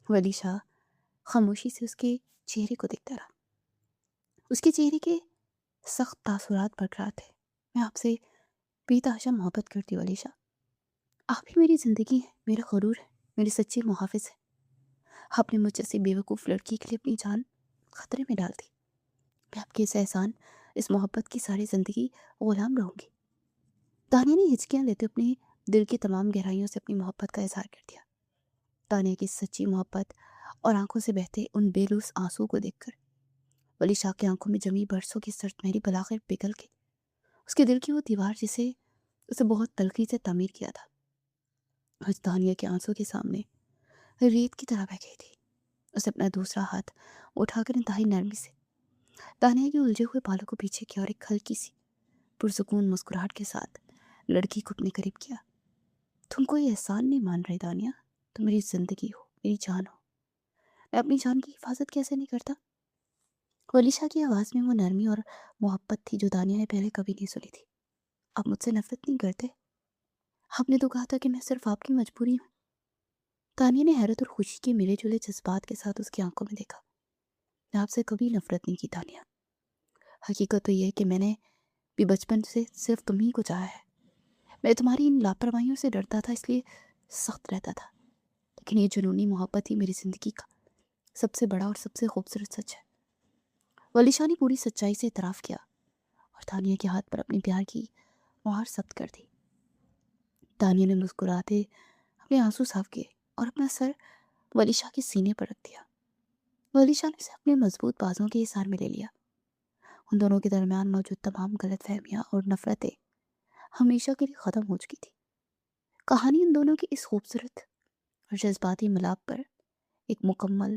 ولی شاہ خاموشی سے اس کے چہرے کو دیکھتا رہا۔ اس کے چہرے کے سخت تاثرات برقرار تھے۔ میں آپ سے بے تحاشا محبت کرتی ہوں ولی شاہ۔ آپ ہی میری زندگی ہے، میرا غرور ہے، میری سچی محافظ ہے۔ آپ نے مجھ جیسی بے وقوف لڑکی کے لیے اپنی جان خطرے میں ڈال دی۔ میں آپ کے اس احسان، اس محبت کی ساری زندگی غلام رہوں گی۔ دانیہ نے ہچکیاں لیتے اپنے دل کی تمام گہرائیوں سے اپنی محبت کا اظہار کر دیا۔ دانیہ کی سچی محبت اور آنکھوں سے بہتے ان بے لوث آنسو کو دیکھ کر ولی شاہ کی آنکھوں میں جمی برسوں کی سرد مہری بلاخر پگھل کے اس کے دل کی وہ دیوار جسے اسے بہت تلخی سے تعمیر کیا تھا، آج دانیہ کے آنسوں کے سامنے ریت کی طرح بہ گئی تھی۔ اسے اپنا دوسرا ہاتھ اٹھا کر انتہائی نرمی سے دانیہ کے الجھے ہوئے بالوں کو پیچھے کیا اور ایک ہلکی سی پرسکون مسکراہٹ کے ساتھ لڑکی کو اپنے قریب کیا۔ تم کوئی احسان نہیں مان رہے دانیہ، تم میری زندگی ہو، میری جان ہو۔ میں اپنی جان کی حفاظت کیسے نہیں کرتا؟ ولی شاہ کی آواز میں وہ نرمی اور محبت تھی جو دانیہ نے پہلے کبھی نہیں سنی تھی۔ آپ مجھ سے نفرت نہیں کرتے؟ آپ نے تو کہا تھا کہ میں صرف آپ کی مجبوری ہوں۔ دانیہ نے حیرت اور خوشی کے ملے جلے جذبات کے ساتھ اس کی آنکھوں میں دیکھا۔ میں آپ سے کبھی نفرت نہیں کی دانیہ۔ حقیقت تو یہ ہے کہ میں نے بھی بچپن سے صرف تمہیں کو چاہا ہے۔ میں تمہاری ان لاپرواہیوں سے ڈرتا تھا، اس لیے سخت رہتا تھا، لیکن یہ جنونی محبت ہی میری زندگی کا سب سے بڑا اور سب سے خوبصورت سچ ہے۔ ولی شاہ نے پوری سچائی سے اعتراف کیا اور دانیہ کے ہاتھ پر اپنے پیار کی مہر ثبت کر دی۔ دانیہ نے مسکراتے اپنے آنسو صاف کیے اور اپنا سر ولی شاہ کے سینے پر رکھ دیا۔ ولی شاہ نے اسے اپنے مضبوط بازوں کے احسار میں لے لیا۔ ان دونوں کے درمیان موجود تمام غلط فہمیاں اور نفرتیں ہمیشہ کے لیے ختم ہو چکی تھی۔ کہانی ان دونوں کی اس خوبصورت اور جذباتی ملاپ پر ایک مکمل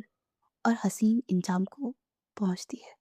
اور حسین انجام کو پہنچتی ہے۔